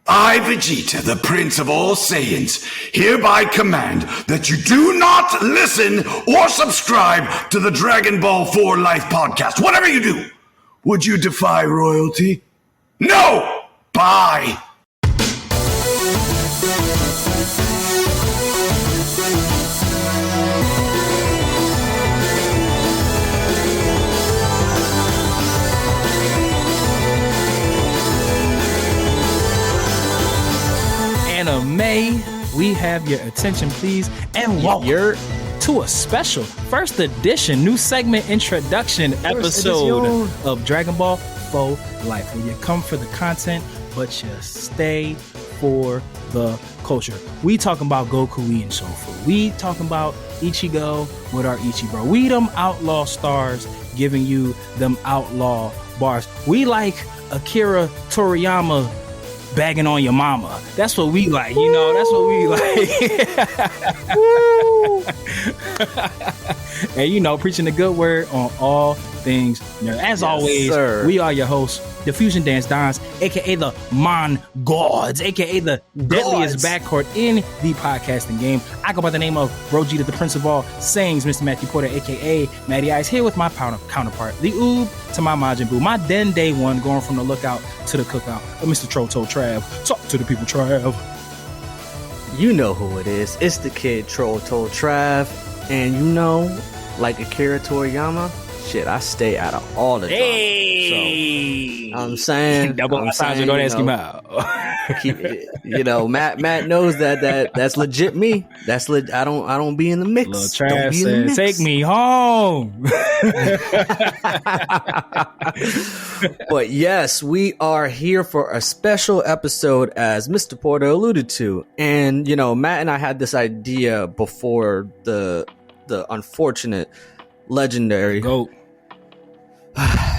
I, Vegeta, the Prince of all Saiyans, hereby command that you do not listen or subscribe to the Dragon Ball 4 Life podcast. Whatever you do, would you defy royalty? No! Bye! Anime, we have your attention, please, and welcome to a special first edition, new segment introduction episode of Dragon Ball 4 Life, where you come for the content, but you stay for the culture. We talking about Goku eating soul food. We talking about Ichigo with our Ichibro. We them outlaw stars giving you them outlaw bars. We like Akira Toriyama bagging on your mama. That's what we like, you know. That's what we like. And you know, preaching the good word on all things nerd. As always, we are your hosts, the Fusion Dance Dons, aka the Mon Gods, aka the deadliest backcourt in the podcasting game. I go by the name of Rojita, the Prince of all Sayings, Mr. Matthew Porter, aka Matty Ice, here with my counterpart, the Oob to my Majin Buu, my Den Day One, going from the lookout to the cookout, Mr. Troto Trav. Talk to the people, Trav. You know who it is. It's the kid Troto Trav, and you know, like Akira Toriyama, shit, I stay out of all the drama. So, I'm saying, double times we're gonna ask him out. You know, Matt knows that's legit me. That's I don't be in the mix. Little Trav said, "Take me home." But yes, we are here for a special episode, as Mr. Porter alluded to, and you know, Matt and I had this idea before the unfortunate legendary GOAT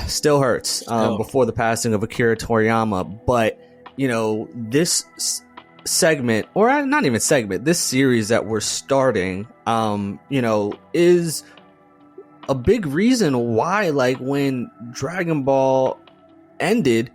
still hurts before the passing of Akira Toriyama. But you know, this segment, or not even segment, this series that we're starting, you know, is a big reason why, like, when Dragon Ball ended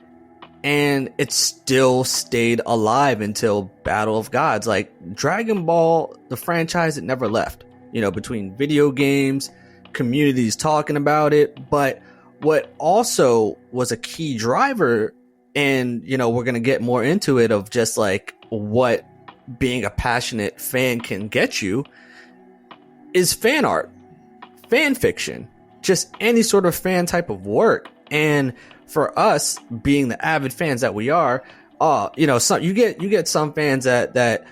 and it still stayed alive until Battle of Gods, like Dragon Ball, the franchise, it never left, you know, between video games, communities talking about it. But what also was a key driver, and you know, we're going to get more into it, of just like what being a passionate fan can get you, is fan art, fan fiction, just any sort of fan type of work. And for us, being the avid fans that we are, you know, you get some fans that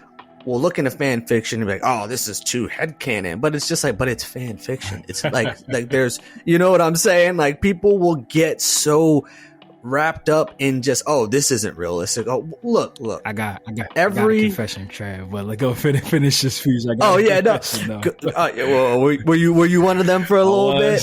will look into fan fiction and be like, oh, this is too headcanon. But it's just like, but it's fan fiction. It's like there's, you know what I'm saying? Like, people will get so wrapped up in just, oh, this isn't realistic. Oh, look. I got a confession, Trav. But like, go finish this fuse. Oh yeah, no. Well, were you one of them for a little bit?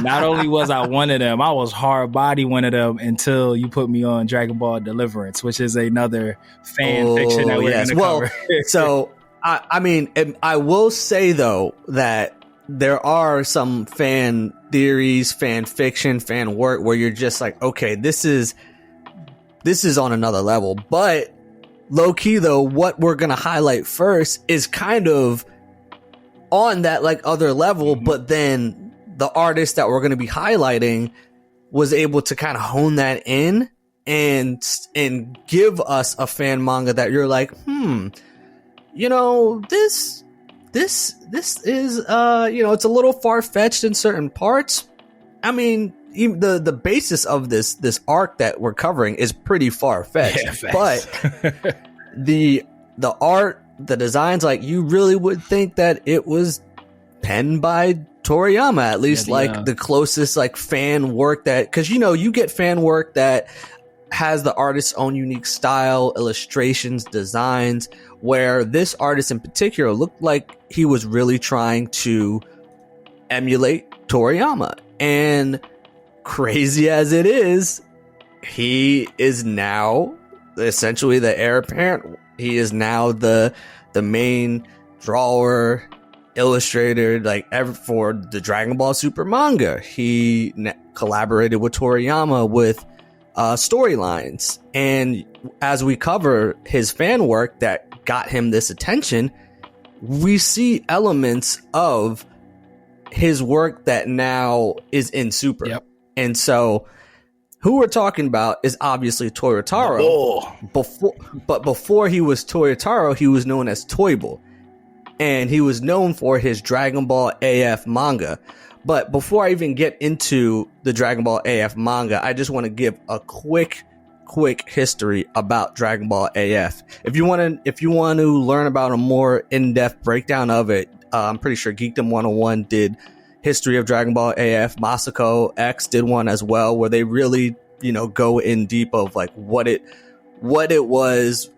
Not only was I one of them, I was hard body one of them until you put me on Dragon Ball Deliverance, which is another fan fiction that we're going to cover. So I mean, I will say though that there are some fan theories, fan fiction, fan work where you're just like, okay, this is on another level. But low key though, what we're gonna highlight first is kind of on that like other level, but then the artist that we're gonna be highlighting was able to kind of hone that in and give us a fan manga that you're like, you know, this is you know, it's a little far-fetched in certain parts. I mean, even the basis of this arc that we're covering is pretty far-fetched. Yeah, but the art, the designs, like, you really would think that it was penned by Toriyama, at least, the closest like fan work that, because you know, you get fan work that has the artist's own unique style, illustrations, designs, where this artist in particular looked like he was really trying to emulate Toriyama. And crazy as it is, he is now essentially the heir apparent. He is now the main drawer, illustrator, like, ever for the Dragon Ball Super Manga. He collaborated with Toriyama with storylines. And as we cover his fan work that got him this attention, we see elements of his work that now is in Super. Yep. And so who we're talking about is obviously Toyataro. Before he was Toyataro, he was known as Toyble. And he was known for his Dragon Ball AF manga. But before I even get into the Dragon Ball AF manga, I just want to give a quick history about Dragon Ball AF. If you want to learn about a more in-depth breakdown of it, I'm pretty sure Geekdom 101 did history of Dragon Ball AF. Masako X did one as well, where they really, go in deep of like what it was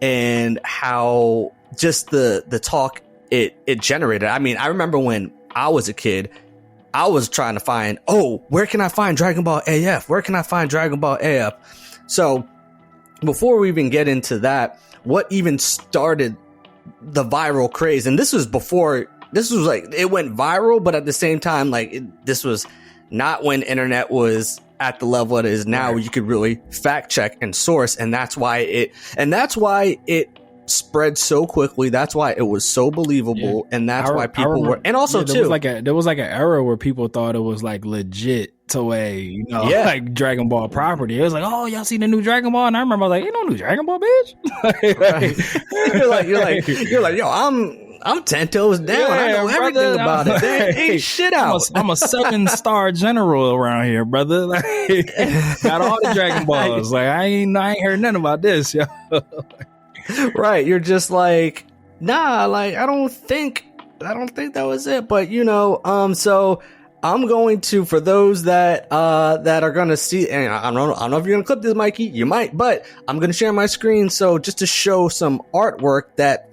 and how just the talk it generated. I mean, I remember when I was a kid, I was trying to find, where can I find Dragon Ball AF? Where can I find Dragon Ball AF? So before we even get into that, what even started the viral craze? And this was like, it went viral, but at the same time, this was not when internet was at the level it is now, where you could really fact check and source. And that's why it spread so quickly. That's why it was so believable. Yeah. And that's why people were, and also too, there was like an era where people thought it was like legit Toei, like Dragon Ball property. It was like, oh, y'all seen the new Dragon Ball? And I remember I was like, ain't no new Dragon Ball, bitch. you're like, yo, I'm 10 toes down. I know everything about it. There ain't shit out. I'm a 7-star general around here, brother. Got all the Dragon Balls. Like I ain't heard nothing about this, yo. Right, you're just like, nah, like I don't think that was it. But so I'm going to, for those that are gonna see, and I don't know if you're gonna clip this, Mikey, you might, but I'm gonna share my screen so just to show some artwork that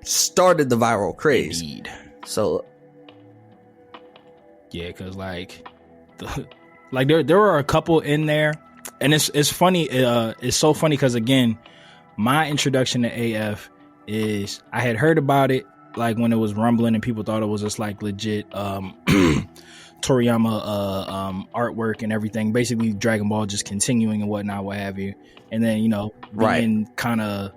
started the viral craze. Indeed. So yeah, because there were a couple in there, and it's funny. It's so funny because again, my introduction to AF is I had heard about it like when it was rumbling and people thought it was just like legit Toriyama artwork and everything, basically Dragon Ball just continuing and whatnot, what have you. And then being kind of,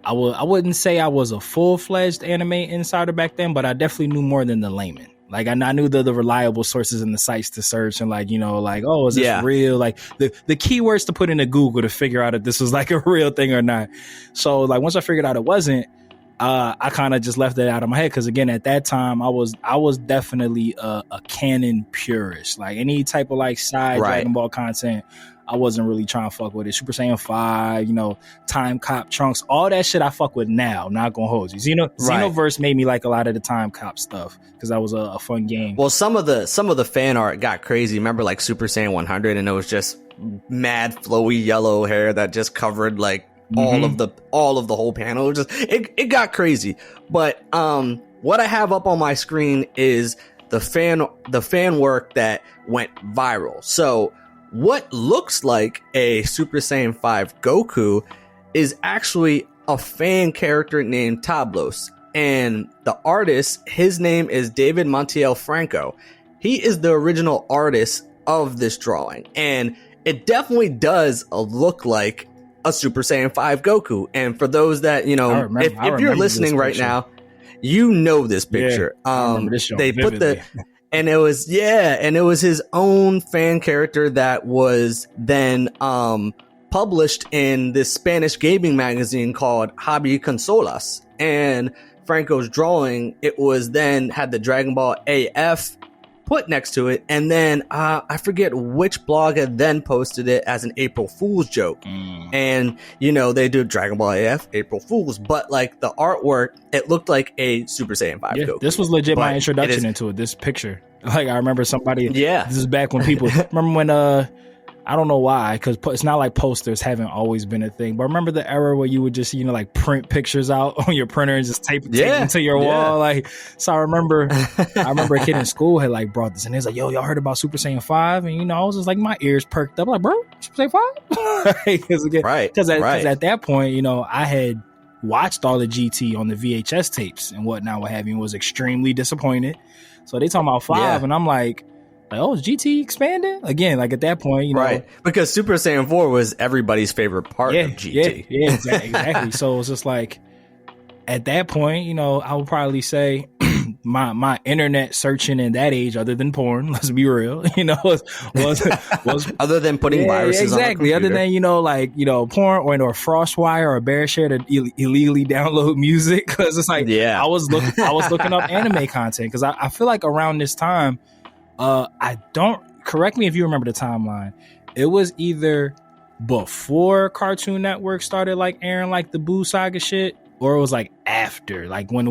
I wouldn't say I was a full-fledged anime insider back then, but I definitely knew more than the layman. Like I knew the reliable sources and the sites to search and is this real? Like the keywords to put into Google to figure out if this was like a real thing or not. So like once I figured out it wasn't, I kind of just left it out of my head. Cause again, at that time I was definitely a canon purist. Like any type of like side Dragon Ball content, I wasn't really trying to fuck with it. Super Saiyan 5, Time Cop Trunks, all that shit I fuck with now. Not gonna hold you. Xenoverse made me like a lot of the Time Cop stuff because that was a fun game. Well, some of the fan art got crazy. Remember like Super Saiyan 100, and it was just mad flowy yellow hair that just covered like all of the whole panel. It got crazy. But what I have up on my screen is the fan work that went viral. So what looks like a Super Saiyan 5 Goku is actually a fan character named Tablos. And the artist, his name is David Montiel Franco. He is the original artist of this drawing. And it definitely does look like a Super Saiyan 5 Goku. And for those that, if you're listening right now, this picture. They put and it was his own fan character that was then published in this Spanish gaming magazine called Hobby Consolas. And Franco's drawing, it was then had the Dragon Ball AF put next to it, and then I forget which blog had then posted it as an April Fool's joke. And they do Dragon Ball AF April Fools, but like the artwork, it looked like a Super Saiyan 5 Goku. This was legit my introduction into it. This picture, like I remember somebody. Yeah, this is back when people remember when I don't know why, because it's not like posters haven't always been a thing. But remember the era where you would just, like print pictures out on your printer and just tape them to your wall? Like, so I remember a kid in school had like brought this and he was like, yo, y'all heard about Super Saiyan 5? And, I was just like, my ears perked up. Like, bro, Super Saiyan 5? Because at that point, I had watched all the GT on the VHS tapes and whatnot, what have you, and was extremely disappointed. So they talking about 5 and I'm like, like, oh, is GT expanding again? Like at that point, you know, right? Because Super Saiyan 4 was everybody's favorite part of GT. Yeah, exactly. So it's just like at that point, you know, I would probably say my internet searching in that age, other than porn, let's be real, you know, was other than putting viruses on the computer. Other than, you know, like, you know, porn or FrostWire or BearShare to illegally download music, because it's like, I was looking up anime content, because I feel like around this time, I don't, correct me if you remember the timeline, it was either before Cartoon Network started like airing like the Boo Saga shit, or it was like after, like when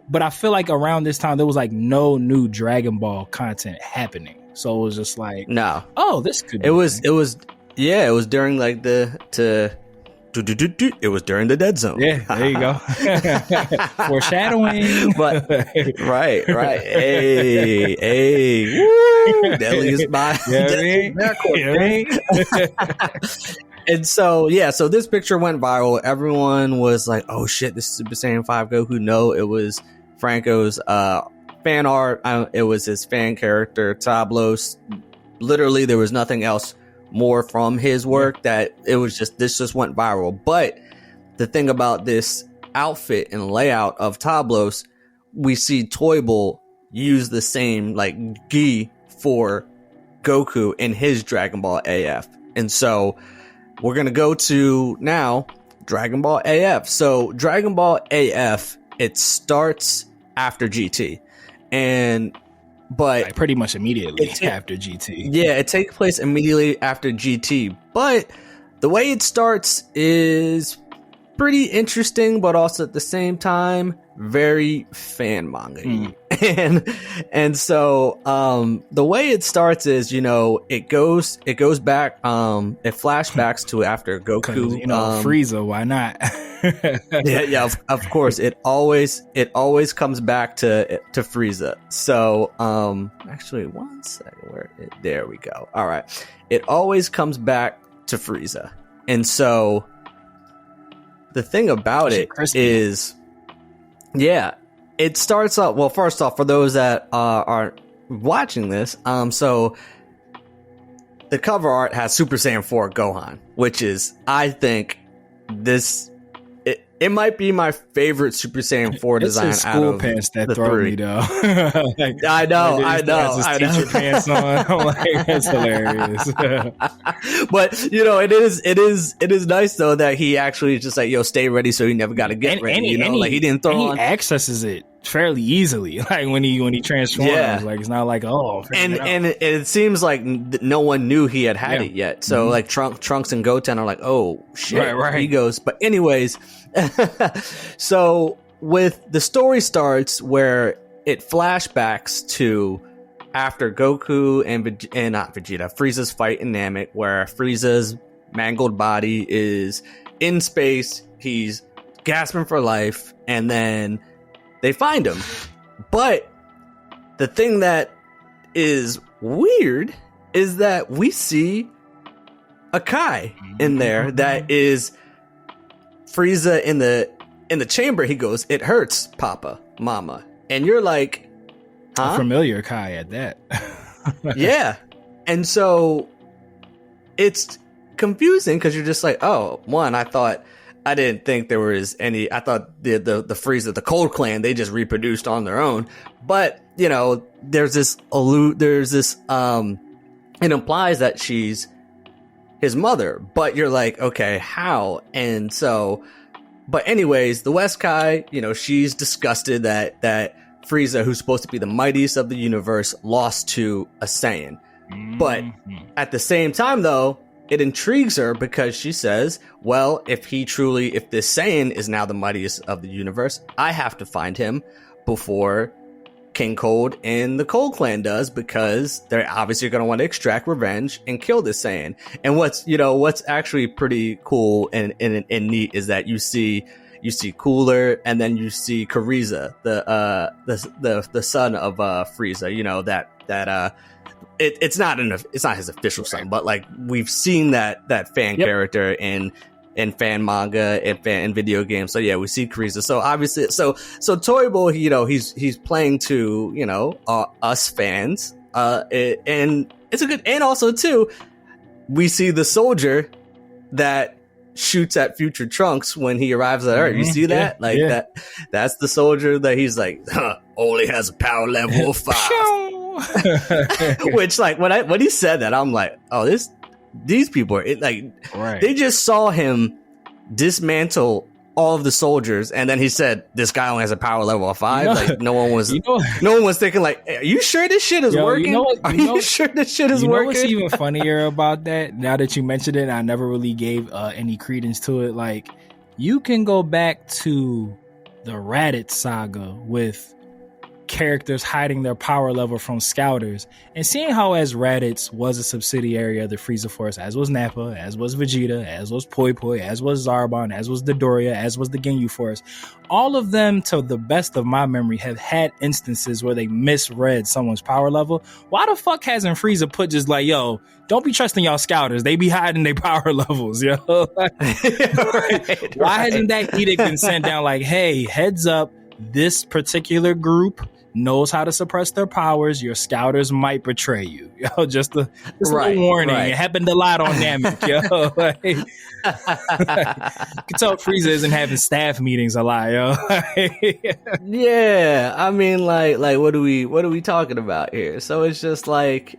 but I feel like around this time there was like no new Dragon Ball content happening, so it was just like, no, oh, this could be it was during like it was during the Dead Zone. Yeah, there you go. Foreshadowing. But right. Hey, woo, Nelly is my And so this picture went viral. Everyone was like, "Oh shit, this is Super Saiyan 5 Goku." No, it was Franco's fan art. It was his fan character Tablos. Literally, there was nothing else more from his work. That it was this just went viral. But the thing about this outfit and layout of Tablos, we see Toyble use the same like gi for Goku in his Dragon Ball AF, and so we're going to go to now Dragon Ball AF. So Dragon Ball AF, it starts after GT, but like pretty much immediately after GT. Yeah, it takes place immediately after GT, but the way it starts is pretty interesting, but also at the same time very fan manga. And so the way it starts is, you know, it goes back, it flashbacks to after Goku, you know, Frieza, why not? yeah, of course, it always comes back to Frieza. So actually one second, there we go. All right, it always comes back to Frieza. And so the thing about it is, it starts up. Well, first off, for those that are watching this, so the cover art has Super Saiyan 4 Gohan, which is, I think, it might be my favorite Super Saiyan 4 design it's out of pants that the throw three. Me though. Like, I know. Teacher pants on. I'm like, that's hilarious. But you know, it is nice though that he actually just like, yo, stay ready, so he never got to get ready. You know, like he didn't throw on. He accesses it fairly easily, like when he transforms. Like it's not like, oh, and it seems like no one knew he had it yet. So like Trunks and Goten are like, oh shit, right. He goes. But anyways. So with the story starts where it flashbacks to after Goku and not Vegeta, Frieza's fight in Namek, where Frieza's mangled body is in space, he's gasping for life, and then they find him. But the thing that is weird is that we see a Kai in there that is Frieza in the chamber. He goes, "It hurts, Papa, Mama," and you're like, huh? A familiar Kai at that. Yeah, and so it's confusing because you're just like, oh, I didn't think there was any. I thought the Frieza, the Cold Clan, they just reproduced on their own. But you know, there's this. It implies that she's his mother, but you're like, okay, how? And so, but anyways, the West Kai, you know, she's disgusted that Frieza, who's supposed to be the mightiest of the universe, lost to a Saiyan. But at the same time, though, it intrigues her because she says, well, if this Saiyan is now the mightiest of the universe, I have to find him before King Cold and the Cold Clan does, because they're obviously going to want to extract revenge and kill this Saiyan. And what's actually pretty cool and neat is that you see Cooler, and then you see Kuriza, the son of Frieza. You know it's not his official son, but like we've seen that fan character in fan manga and video games. So yeah, we see Kuriza. So obviously, so Toyble, you know, he's playing to, you know, us fans, And it's a good, and also too, we see the soldier that shoots at future Trunks when he arrives at Earth. You see that? That's the soldier that he's like, only has a power level of 5. Which, like, when he said that, I'm like, oh, these people are they just saw him dismantle all of the soldiers, and then he said this guy only has a power level of 5. Like, no one was thinking like, are you sure this shit is working? Are you sure this shit is working? What's even funnier about that, now that you mentioned it, I never really gave any credence to it. Like, you can go back to the Raditz saga with characters hiding their power level from Scouters, and seeing how as Raditz was a subsidiary of the Frieza Force, as was Nappa, as was Vegeta, as was Poi Poi, as was Zarbon, as was Dodoria, as was the Ginyu Force, all of them, to the best of my memory, have had instances where they misread someone's power level. Why the fuck hasn't Frieza put just like, yo, don't be trusting y'all Scouters, they be hiding their power levels, yo? Why hasn't that edict been sent down like, hey, heads up, this particular group knows how to suppress their powers. Your Scouters might betray you. Yo, just a warning. Right. It happened a lot on Namek, yo. You can tell Frieza isn't having staff meetings a lot, yo. Yeah, I mean, like what are we talking about here? So it's just like,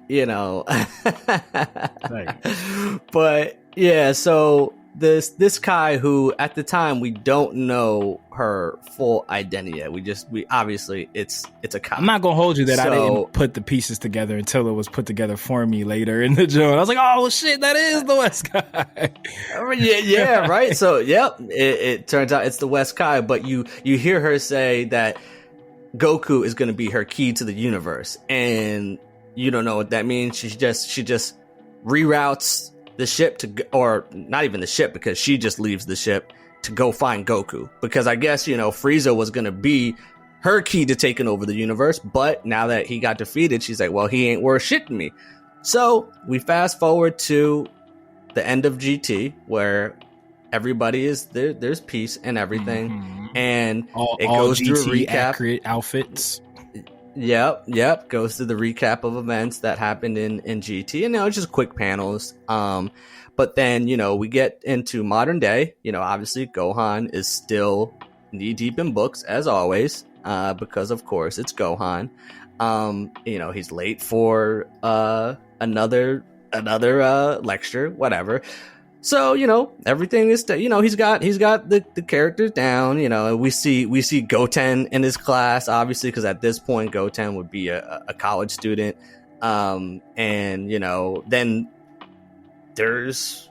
but yeah, so this Kai, who at the time we don't know her full identity yet. We obviously it's a Kai. I'm not gonna hold you that I didn't put the pieces together until it was put together for me later in the joint. I was like, oh shit, that is the West Kai. yeah, right. So it turns out it's the West Kai, but you hear her say that Goku is gonna be her key to the universe, and you don't know what that means. She just reroutes the ship or not even the ship, because she just leaves the ship to go find Goku, because I guess Frieza was gonna be her key to taking over the universe, but now that he got defeated, she's like, well, he ain't worth shit to me. So we fast forward to the end of GT, where everybody is there, there's peace and everything, and it goes through a recap. Accurate outfits. Yep. Goes through the recap of events that happened in GT, and it's just quick panels. But then, we get into modern day. Obviously Gohan is still knee deep in books as always, because of course it's Gohan. He's late for another lecture, whatever. So, everything is, he's got the characters down, we see Goten in his class, obviously, because at this point, Goten would be a college student. And, then there's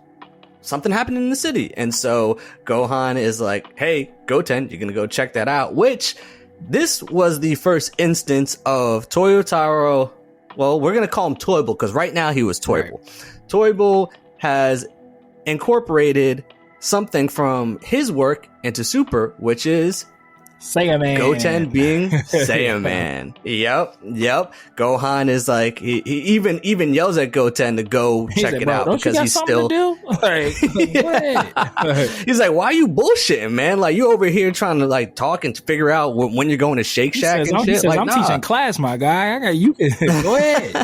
something happening in the city. And so Gohan is like, hey, Goten, you're going to go check that out, which this was the first instance of Toyataro. Well, we're going to call him Toyble, because right now he was Toyble. Right. Toyble has incorporated something from his work into Super, which is Saiyaman. Goten being Saiyaman. Yep. Gohan is like, he even yells at Goten to go check it out, because he's still he's like, why are you bullshitting, man? Like, you over here trying to like talk and figure out when you're going to Shake Shack and shit. Like, I'm teaching class, my guy. You can go ahead.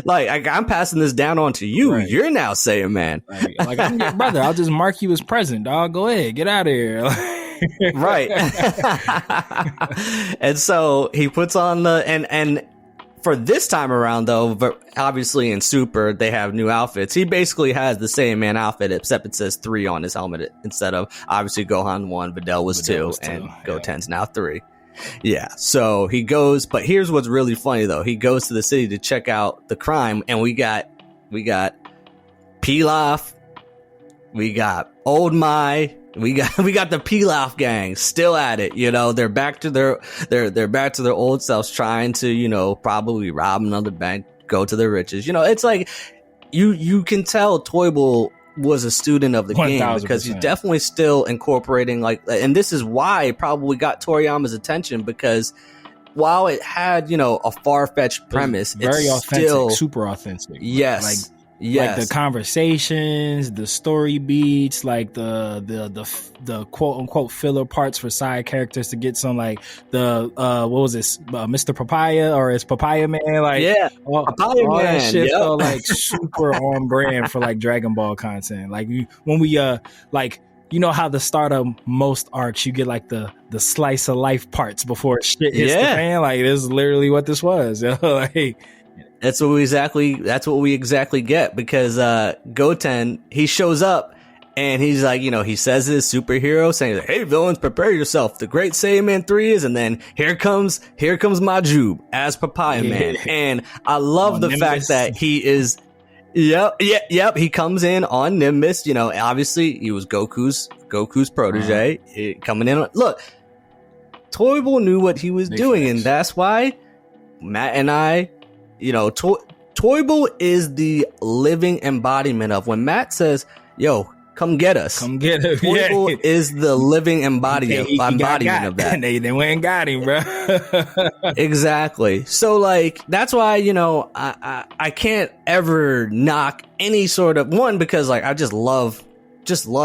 I'm passing this down on to you. Right. You're now Saiyaman. Like, I'm your brother. I'll just mark you as present, dog. Go ahead, get out of here. Right. And so he puts on and for this time around, though, obviously in Super they have new outfits. He basically has the same man outfit, except it says 3 on his helmet instead of, obviously, Gohan 1, Videl was 2, and Goten's now 3. Yeah, so he goes, but here's what's really funny, though. He goes to the city to check out the crime, and we got Pilaf, we got Old Mai, we got the Pilaf gang still at it. They're back to their old selves, trying to probably rob another bank, go to their riches. It's like you can tell Toyble was a student of the 1,000%. Game, because he's definitely still incorporating and this is why it probably got Toriyama's attention, because while it had a far-fetched premise, very it's authentic, still super authentic. Yes. Yes. Like the conversations, the story beats, like the quote unquote filler parts for side characters to get some, like the what was this, Mr. Papaya, or is Papaya Man, like all that shit felt like super on brand for like Dragon Ball content. Like when we like, you know how the start of most arcs you get like the slice of life parts before shit hits the fan. Like this is literally what this was. Like. That's what we exactly get, because Goten, he shows up and he's like, you know, he says his superhero saying, "Hey villains, prepare yourself. The great Saiyaman 3 is," and then here comes Majub as Papaya Man. And I love the fact that he is he comes in on Nimbus. You know, obviously he was Goku's protege coming in. Look, Toyble knew what he was doing, and that's why Matt and I, you know, Toyble is the living embodiment of when Matt says, "Yo, come get us." Come get him. Toyble is the living embodiment of that. They went and got him, bro. Exactly. So, like, that's why, you know, I can't ever knock any sort of one, because, like, I just love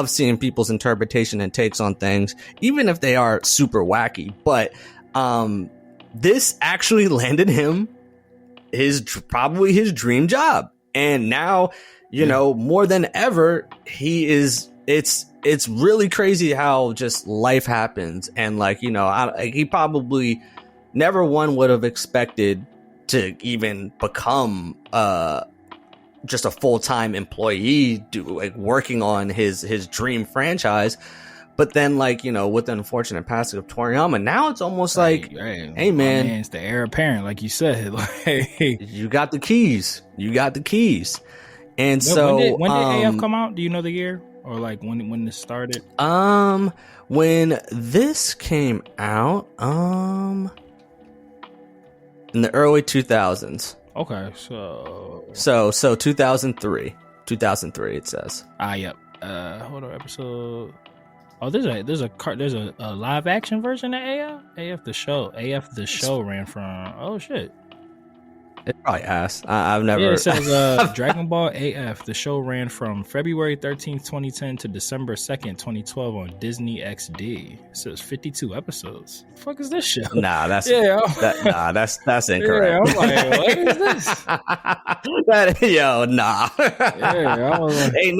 seeing people's interpretation and takes on things, even if they are super wacky. But this actually landed him probably his dream job, and now, you know, more than ever, it's really crazy how just life happens. And like, you know, he probably never one would have expected to even become just a full-time employee working on his dream franchise. But then, like, you know, with the unfortunate passing of Toriyama, now it's almost like, hey man, it's the heir apparent, like you said. Like, you got the keys. And when did AF come out? Do you know the year, or like when this started? When this came out, in the early 2000s. Okay, so 2003 it says. Yep. Hold on, episode. Oh, there's a live action version of AF the show ran from. Oh shit. It probably has. I've never. Yeah, it says Dragon Ball AF. The show ran from February 13th, 2010 to December 2nd, 2012 on Disney XD. It says 52 episodes. The fuck is this show? Nah, that's incorrect. Yeah, I'm like, what is this? Nah. Yeah, I was like, ain't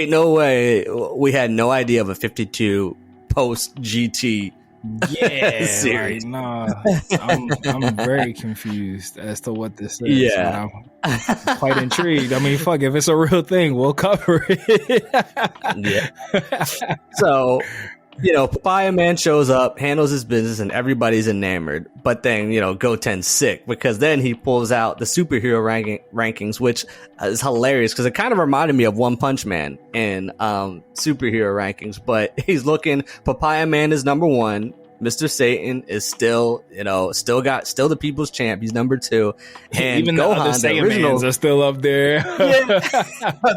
no way. We had no idea of a 52 post GT. Like, nah, I'm very confused as to what this is. Yeah, I'm quite intrigued. I mean, fuck, if it's a real thing, we'll cover it. Yeah. So, you know, Papaya Man shows up, handles his business, and everybody's enamored. But then, you know, Goten's sick, because then he pulls out the superhero rankings, which is hilarious, because it kind of reminded me of One Punch Man in superhero rankings. But he's looking, Papaya Man is number 1. Mr. Satan is still the people's champ. He's number 2. And even Gohan, the originals are still up there. Yeah,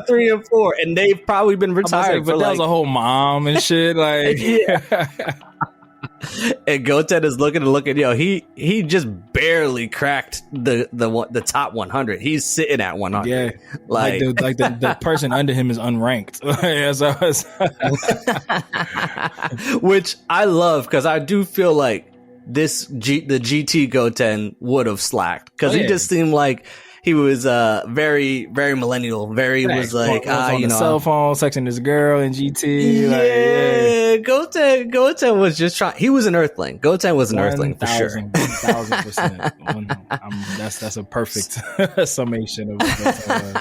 3 and 4, and they've probably been retired. But that was a whole mom and shit. Like, And Goten is looking, yo, he just barely cracked the top 100. He's sitting at 100. Yeah, like the person under him is unranked. Which I love, because I do feel like the GT Goten would have slacked, because he just seemed like he was very, very millennial. Was like, on the cell phone, sexing this girl in GT. Goten was just trying. He was an Earthling. Goten was an Earthling for sure. 1,000%. That's a perfect summation of Goten.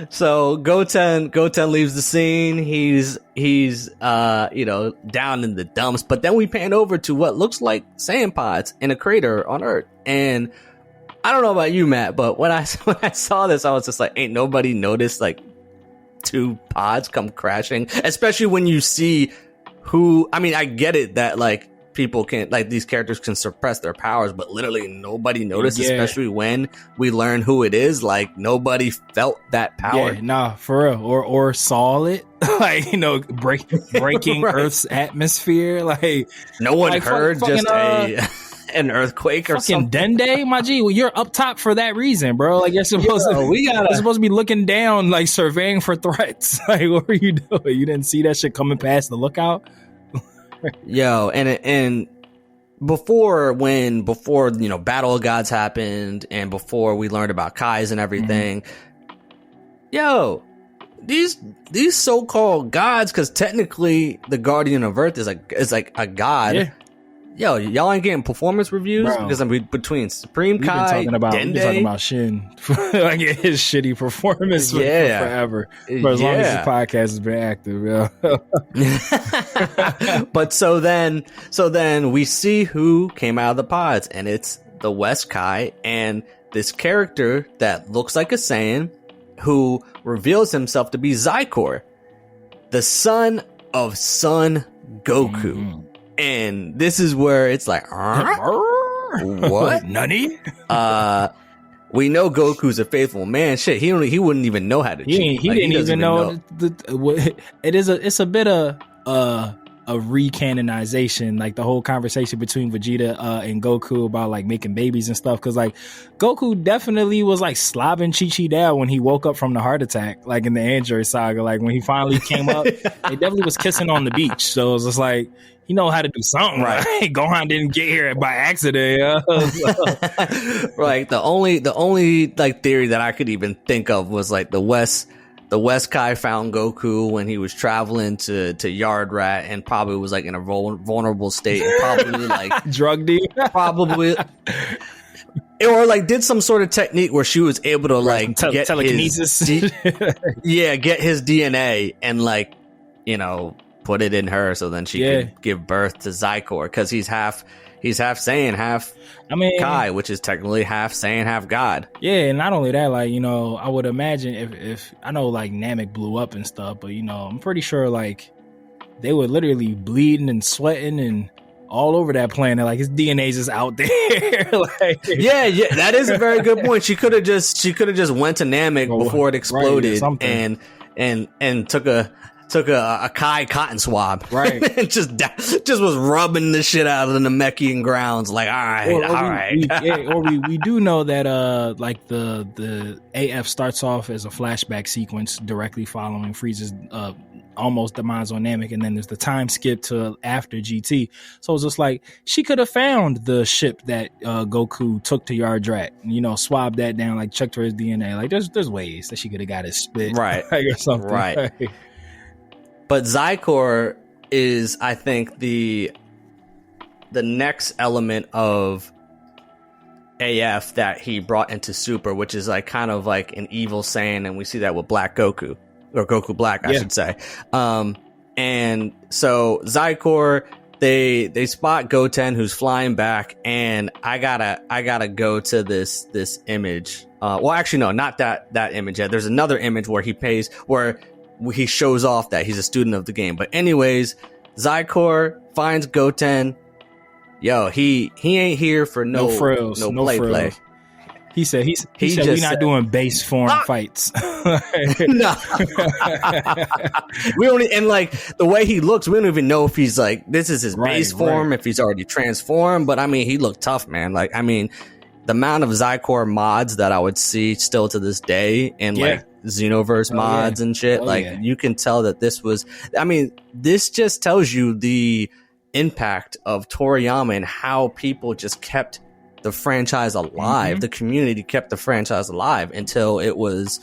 So Goten leaves the scene. He's down in the dumps. But then we pan over to what looks like Saiyan pods in a crater on Earth. And I don't know about you, Matt, but when I saw this, I was just like, ain't nobody noticed like 2 pods come crashing, especially when you see who. I mean, I get it that like people can, like, these characters can suppress their powers, but literally nobody noticed, especially when we learn who it is. Like, nobody felt that power. Yeah, nah, for real. Or saw it. Like, you know, breaking right. Earth's atmosphere. Like, no one heard just an earthquake or fucking something. Dende, my G. Well, you're up top for that reason, bro. Like you're supposed you're supposed to be looking down, like surveying for threats. Like what were you doing? You didn't see that shit coming past the lookout? Yo, and before Battle of Gods happened, and before we learned about Kais and everything, yo, these so-called gods, because technically the Guardian of Earth is like a god. Yeah. Yo, y'all ain't getting performance reviews? Bro. Because between Supreme We've Kai, been talking about Shin, like his shitty performance for forever, for as long as this podcast has been active. Yeah. But so then we see who came out of the pods, and it's the West Kai and this character that looks like a Saiyan, who reveals himself to be Zykor, the son of Son Goku. And this is where it's like, what? Nani? We know Goku's a faithful man. Shit, he wouldn't even know how to cheat. He didn't even know. It's a bit of a recanonization, like the whole conversation between Vegeta and Goku about like making babies and stuff. Because like Goku definitely was like slobbing Chi-Chi down when he woke up from the heart attack, like in the Android saga. Like when he finally came up, he definitely was kissing on the beach. So it was just like, he know how to do something, right? Gohan didn't get here by accident. Right. The only like theory that I could even think of was like the West Kai found Goku when he was traveling to Yard Rat, and probably was like in a vulnerable state, and probably like drug deal, probably. Or like did some sort of technique where she was able to like get telekinesis, get his DNA and like, put it in her, so then she could give birth to Zykor, because he's half Saiyan, half Kai, which is technically half Saiyan, half God. Yeah, and not only that, like, I would imagine if I know like Namek blew up and stuff, but I'm pretty sure like they were literally bleeding and sweating and all over that planet, like his DNA's just out there. Like, yeah, that is a very good point. She could have just went to Namek before it exploded, and took a Kai cotton swab, right? And just was rubbing the shit out of the Namekian grounds, like, all right. We do know that like the AF starts off as a flashback sequence directly following Frieza's almost demise on Namek, and then there's the time skip to after GT. So it's just like she could have found the ship that Goku took to Yard Rat, swabbed that down, like checked for his DNA. Like there's ways that she could have got his spit, right, or something, right. But Zykor is, I think, the next element of AF that he brought into Super, which is like kind of like an evil Saiyan, and we see that with Black Goku, or Goku Black, I should say. And so Zykor, they spot Goten, who's flying back, and I gotta go to this image. Well, actually, no, not that image yet. There's another image where he shows off that he's a student of the game. But anyways, Zykor finds Goten. Yo, he ain't here for no frills, no play. He said we're not doing base form fights. No. We don't, and like the way he looks, we don't even know if he's like, this is his base form, if he's already transformed. But I mean, he looked tough, man. Like, I mean, the amount of Zykor mods that I would see still to this day, and like Xenoverse mods and shit, you can tell that this just tells you the impact of Toriyama and how people just kept the franchise alive. The community kept the franchise alive until it was,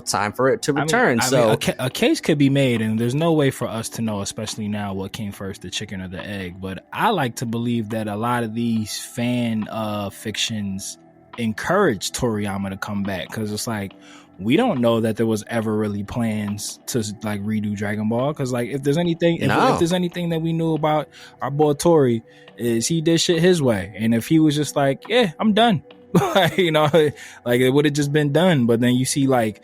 time for it to return. A case could be made, and there's no way for us to know, especially now, what came first, the chicken or the egg. But I like to believe that a lot of these fan fictions encourage Toriyama to come back, because it's like, we don't know that there was ever really plans to like redo Dragon Ball, because like if there's anything that we knew about our boy Tori, is he did shit his way, and if he was just like, yeah, I'm done, like it would have just been done. But then you see like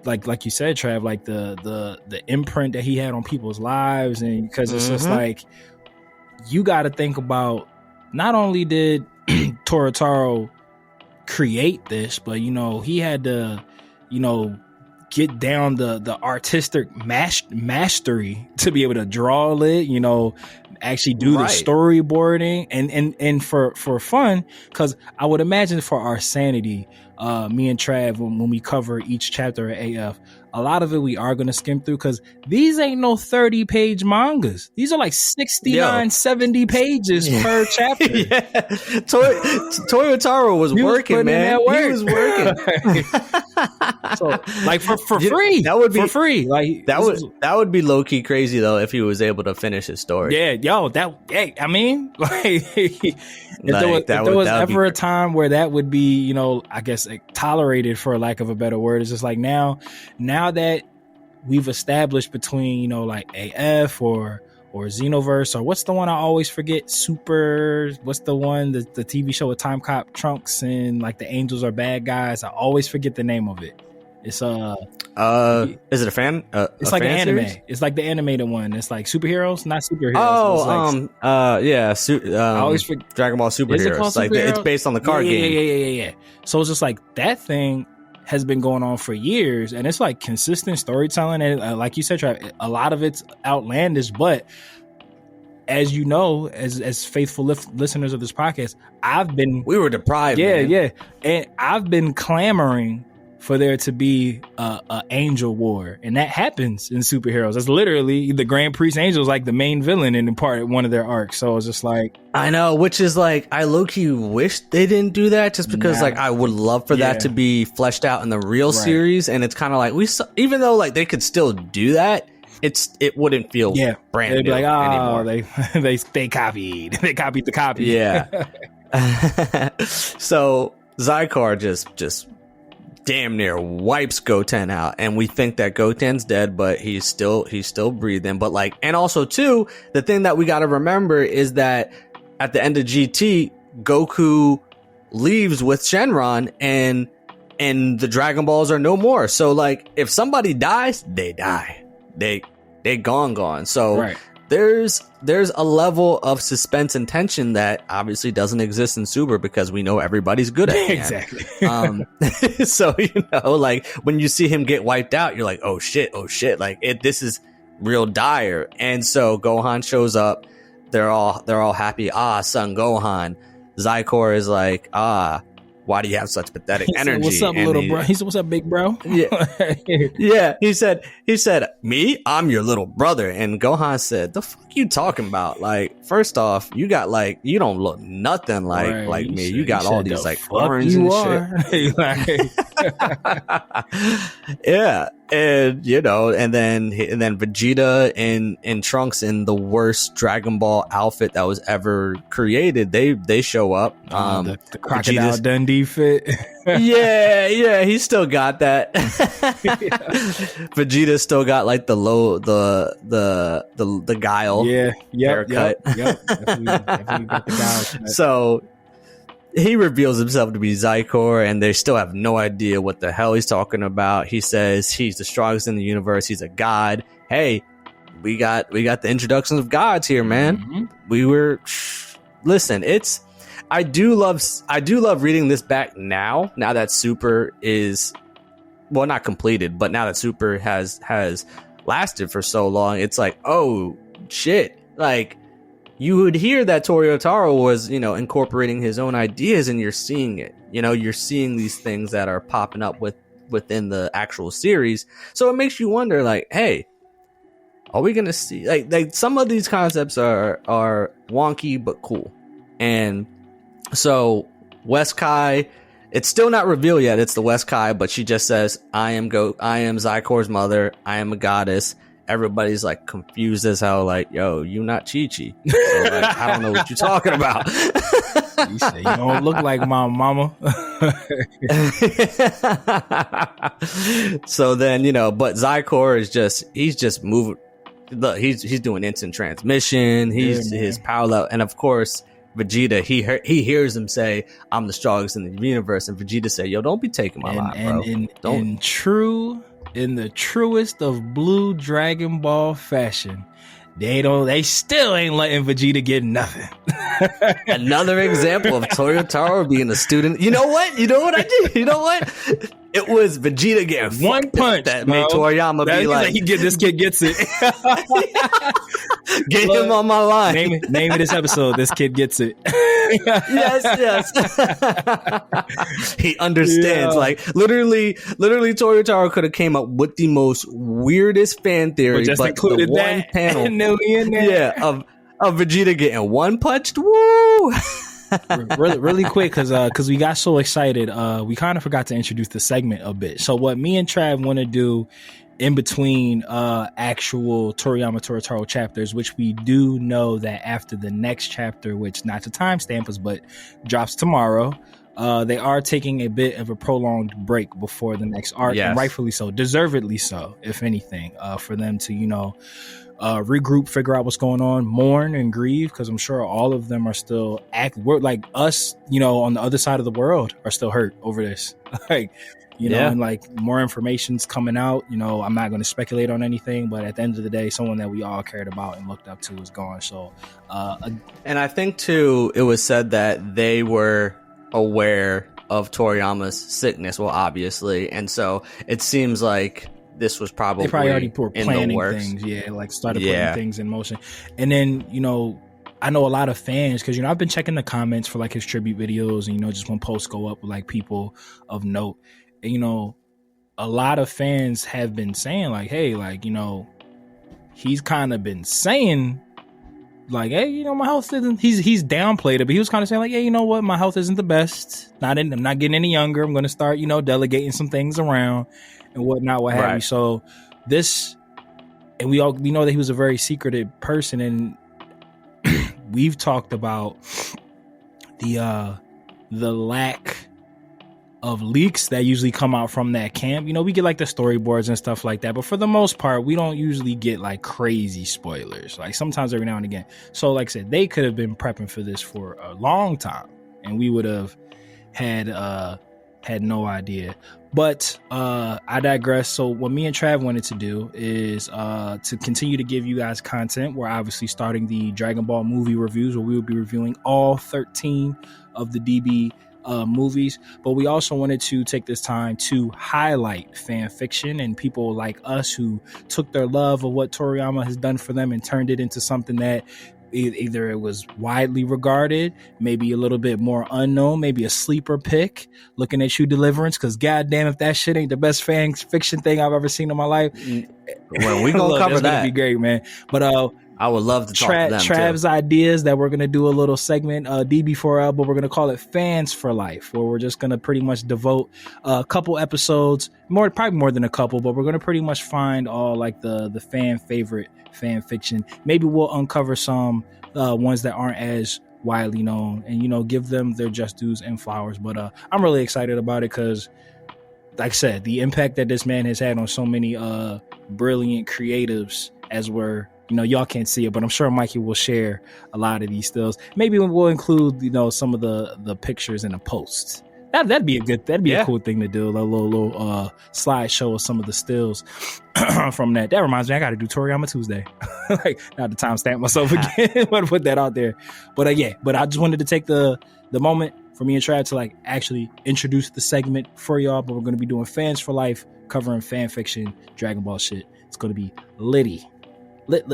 you said, Trav, like the imprint that he had on people's lives, and because it's just like, you got to think about, not only did Toyataro create this, but he had to get down the artistic mastery to be able to draw it, actually do the storyboarding and for fun, because I would imagine for our sanity, me and Trav, when we cover each chapter of AF, a lot of it we are going to skim through, because these ain't no 30-page mangas. These are like 69, 70 pages per chapter. Toyataro was working, man. He was working. So, like for free. That would be for free. Like that would be low key crazy though if he was able to finish his story. Yeah, I mean, like, if there was ever a time where that would be, you know, I guess like, tolerated, for lack of a better word, it's just like now that we've established between, you know, like AF or Xenoverse, or what's the one I always forget? What's the one, the TV show with Time Cop Trunks and like the angels are bad guys? I always forget the name of it. It's is it a fan? It's like an anime. Series? It's like the animated one. It's like superheroes, not superheroes. I always forget Dragon Ball Superheroes. Like it's based on the card game. Yeah. So it's just like that thing has been going on for years, and it's like consistent storytelling, and like you said, Trav, a lot of it's outlandish, but as you know, as faithful listeners of this podcast, we were deprived. Yeah, and I've been clamoring for there to be a angel war, and that happens in superheroes. That's literally the Grand Priest Angel is like the main villain in one of their arcs. So it's just like, I know, which is like, I low-key wish they didn't do that, just because like I would love for that to be fleshed out in the real series. And it's kind of like even though like they could still do that, it wouldn't feel brand new like, anymore. They copied the copy. Yeah. So Zycor just damn near wipes Goten out, and we think that Goten's dead, but he's still breathing. But like, and also too, the thing that we got to remember is that at the end of GT, Goku leaves with Shenron, and the Dragon Balls are no more. So like, if somebody dies, they die. They gone. So there's a level of suspense and tension that obviously doesn't exist in Super, because we know everybody's good at it. Exactly. So, you know, like when you see him get wiped out, you're like, oh shit. Like this is real dire. And so Gohan shows up. They're all happy. Son Gohan. Zycor is like, why do you have such pathetic energy? What's up, little bro? He said, what's up, big bro? Yeah. He said, me? I'm your little brother. And Gohan said, the fuck you talking about? Like, first off, you got like, you don't look nothing like me. You got all these like horns and shit. Yeah. And you know, and then Vegeta and Trunks in the worst Dragon Ball outfit that was ever created. They show up. The Crocodile Dundee fit. yeah, he still got that. Vegeta still got like the guile. Haircut. Yep. Definitely got the guile. So he reveals himself to be Zycor, and they still have no idea what the hell he's talking about. He says he's the strongest in the universe. He's a god. Hey, we got the introductions of gods here, man. Mm-hmm. Listen, I do love reading this back now that Super is, well, not completed, but now that Super has lasted for so long, it's like, oh shit, like, you would hear that Toyotaro was, you know, incorporating his own ideas, and you're seeing it. You know, you're seeing these things that are popping up within the actual series. So it makes you wonder, like, hey, are we gonna see like some of these concepts are wonky but cool. And so West Kai, it's still not revealed yet. It's the West Kai, but she just says, I am Zycor's mother. I am a goddess. Everybody's like confused as hell, like, yo, you not Chi-Chi. So, like, I don't know what you're talking about. You say you don't look like my mama. So then, you know, but Zycor is he's just moving. Look, he's doing instant transmission. His power level, and of course Vegeta, he hears him say, I'm the strongest in the universe, and Vegeta say, yo, don't be taking my life, bro. In the truest of blue Dragon Ball fashion, they still ain't letting Vegeta get nothing. Another example of Toyotaro being a student. You know what I did? You know what? It was Vegeta getting one punch that made Toriyama be like, this kid gets it. Get him on my line. Name of this episode. This kid gets it. Yes. He understands. Yeah. Like literally, Toyataro could have came up with the most weirdest fan theory, but included the one panel, of Vegeta getting one punched. Woo! really quick, because we got so excited, we kind of forgot to introduce the segment a bit. So what me and Trav want to do in between actual Toriyama Toyataro chapters, which we do know that after the next chapter, which not to timestamp us, but drops tomorrow, they are taking a bit of a prolonged break before the next arc, and rightfully so, deservedly so, if anything, for them to, regroup, figure out what's going on, mourn and grieve, because I'm sure all of them are still we're like us, on the other side of the world are still hurt over this. Like, and like more information's coming out. I'm not going to speculate on anything, but at the end of the day, someone that we all cared about and looked up to is gone. So, and I think too, it was said that they were aware of Toriyama's sickness, well, obviously, and so it seems like this was probably already were planning things, started putting things in motion. And then, I know a lot of fans, because, I've been checking the comments for like his tribute videos, and, just when posts go up with like people of note, and, a lot of fans have been saying like, hey, like, he's kind of been saying like, hey, my health isn't, he's downplayed it, but he was kind of saying like, hey, you know what, my health isn't the best. I'm not getting any younger. I'm going to start, delegating some things around and whatnot, what have you. So this, and we know that he was a very secretive person, and we've talked about the lack of leaks that usually come out from that camp. We get like the storyboards and stuff like that, but for the most part, we don't usually get like crazy spoilers. Like sometimes every now and again. So like I said, they could have been prepping for this for a long time, and we would have had no idea. But I digress. So what me and Trav wanted to do is to continue to give you guys content. We're obviously starting the Dragon Ball movie reviews, where we will be reviewing all 13 of the DB movies. But we also wanted to take this time to highlight fan fiction and people like us who took their love of what Toriyama has done for them and turned it into something that either it was widely regarded, maybe a little bit more unknown, maybe a sleeper pick. Looking at you, Deliverance, because goddamn, if that shit ain't the best fan fiction thing I've ever seen in my life, well, we gonna cover that. Gonna be great, man. But I would love to talk to them Trav's too. Ideas that we're gonna do a little segment DB4L, but we're gonna call it Fans for Life, where we're just gonna pretty much devote a couple episodes, probably more than a couple, but we're gonna pretty much find all like the fan favorite fan fiction. Maybe we'll uncover some ones that aren't as widely known, and give them their just dues and flowers. But I'm really excited about it because, like I said, the impact that this man has had on so many brilliant creatives, as we're y'all can't see it, but I'm sure Mikey will share a lot of these stills. Maybe we'll include some of the pictures in the posts. That'd be a cool thing to do. A little slideshow of some of the stills from that. That reminds me, I got to do Toriyama Tuesday. Like, not to timestamp myself again, but put that out there. But but I just wanted to take the moment for me and Trav to like actually introduce the segment for y'all. But we're going to be doing Fans for Life, covering fan fiction, Dragon Ball shit. It's going to be litty. Lit.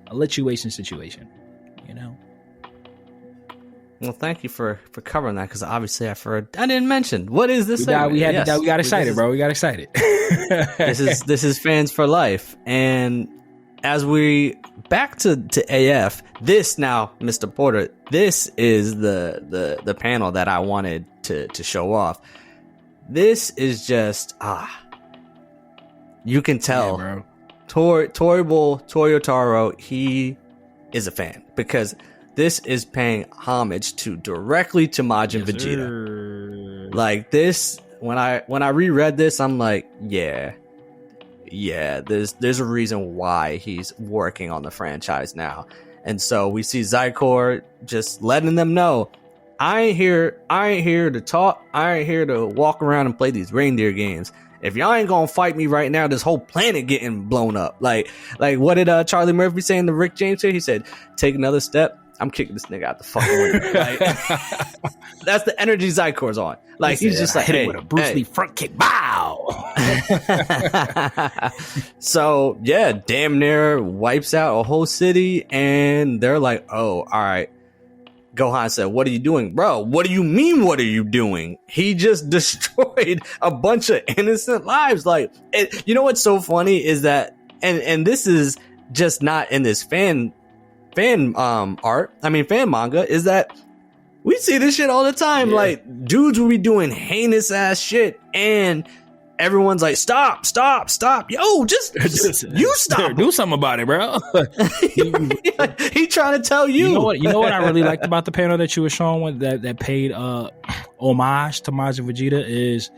A lituation situation, Well, thank you for covering that, because obviously I didn't mention what is this. We got excited, bro. We got excited. This is Fans for Life, and as we back to AF, this now, Mr. Porter, this is the panel that I wanted to show off. This is just you can tell, bro. Toyble Toyataro, he is a fan, because this is paying homage directly to Majin Vegeta. Sir. Like this, when I reread this, I'm like, yeah, there's a reason why he's working on the franchise now. And so we see Zycor just letting them know, I ain't here to talk. I ain't here to walk around and play these reindeer games. If y'all ain't gonna fight me right now, this whole planet getting blown up. Like what did Charlie Murphy say in the Rick James here? He said, take another step, I'm kicking this nigga out the fucking window. Like, that's the energy Zykor's on. Like, he's just like, hit hey, it with a Bruce Lee front kick. Bow. So yeah, damn near wipes out a whole city, and they're like, oh, all right. Gohan said, what are you doing? Bro, what do you mean, what are you doing? He just destroyed a bunch of innocent lives. Like, you know what's so funny is that, and this is just not in this fan manga, is that we see this shit all the time. Yeah. Like, dudes will be doing heinous ass shit, and everyone's like, stop. Yo, just you stop. Do something about it, bro. He trying to tell you. You know what I really liked about the panel that you were showing that paid homage to Majin Vegeta is,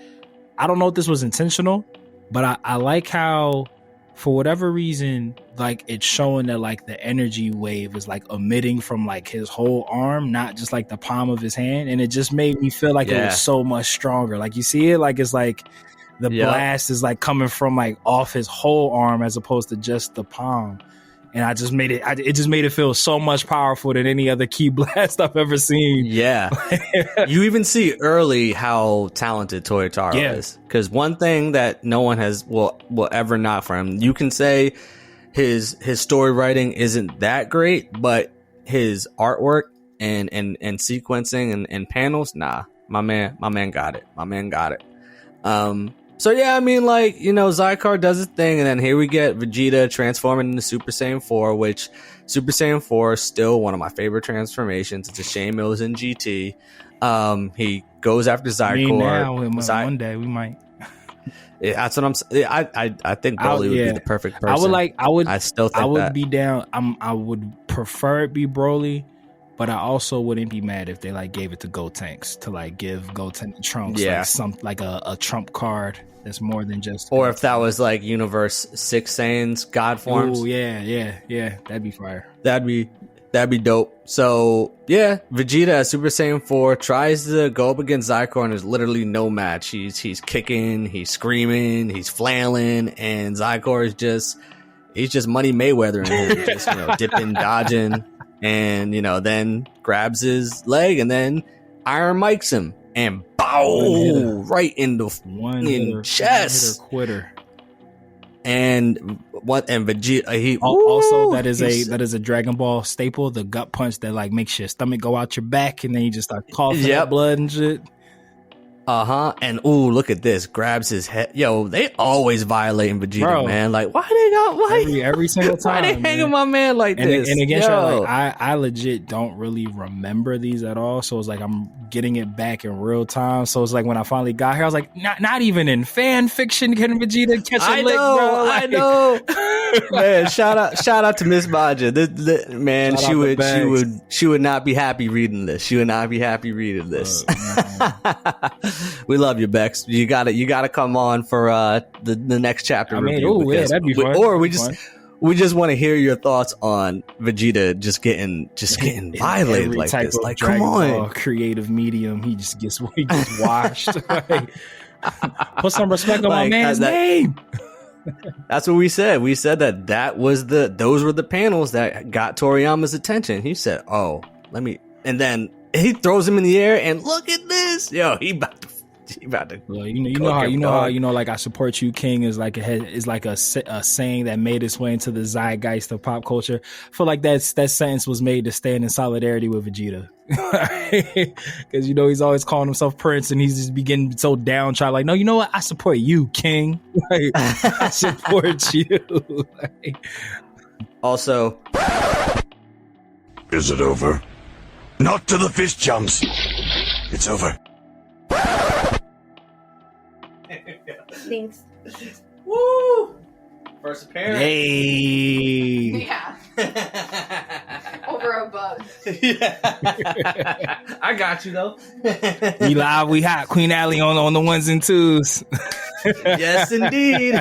I don't know if this was intentional, but I like how, for whatever reason, like, it's showing that like the energy wave is like emitting from like his whole arm, not just like the palm of his hand, and it just made me feel like it was so much stronger. Like, you see it, like it's like the blast is like coming from like off his whole arm as opposed to just the palm. And it just made it feel so much powerful than any other key blast I've ever seen. Yeah. You even see early how talented Toyataro is. Because one thing that no one will ever knock for him, you can say his story writing isn't that great, but his artwork and sequencing and panels, nah, my man got it. So yeah, I mean, like, you know, Zykar does his thing, and then here we get Vegeta transforming into Super Saiyan 4, which Super Saiyan 4 is still one of my favorite transformations. It's a shame it was in GT. He goes after Zykar. One day we might. Yeah, that's what I'm saying. I think Broly would be the perfect person. I would be down. I would prefer it be Broly, but I also wouldn't be mad if they like gave it to Gotenks to like give Gotenks Trunks like a trump card that's more than just. Or if that was like Universe 6 Saiyans God forms. Oh yeah, that'd be fire. That'd be dope. So yeah, Vegeta as Super Saiyan 4 tries to go up against Zykar, and there's literally no match. He's kicking, he's screaming, he's flailing, and Zykar is just Money Mayweather in him, just, you know, dipping, dodging. And, you know, then grabs his leg and then Iron Mikes him and bow right in the chest. Quitter. And Vegeta, that is a Dragon Ball staple, the gut punch that like makes your stomach go out your back, and then you just start coughing up blood and shit. And look at this, grabs his head. Yo, they always violating Vegeta, man. Like, every single time why they hanging my man like this? And again, like, I legit don't really remember these at all, so it's like I'm getting it back in real time. So it's like when I finally got here, I was like, not even in fan fiction can Vegeta catch a lick, bro. I know. Man, shout out to Miss Maja. Man, she would not be happy reading this. We love you, Bex. You gotta come on for the next chapter review. That'd be fun. Or we just want to hear your thoughts on Vegeta just getting violated like this. Like, come on, creative medium. He just gets washed. Put some respect on my man's name. That's what we said. We said those were the panels that got Toriyama's attention. He said, "Oh, and then he throws him in the air, and look at this, yo! He about to. Well, you know, like, I support you, King is like a saying that made its way into the zeitgeist of pop culture. I feel like that sentence was made to stand in solidarity with Vegeta, because you know he's always calling himself Prince, and he's just beginning so downtrodden. Like, no, you know what? I support you, King. Like, I support you. Also, is it over? Not to the fist jumps. It's over. Thanks. Woo! First appearance. Hey. Yeah. Over a bug. Yeah. I got you though. We live, we hot. Queen Allie on the ones and twos. Yes, indeed.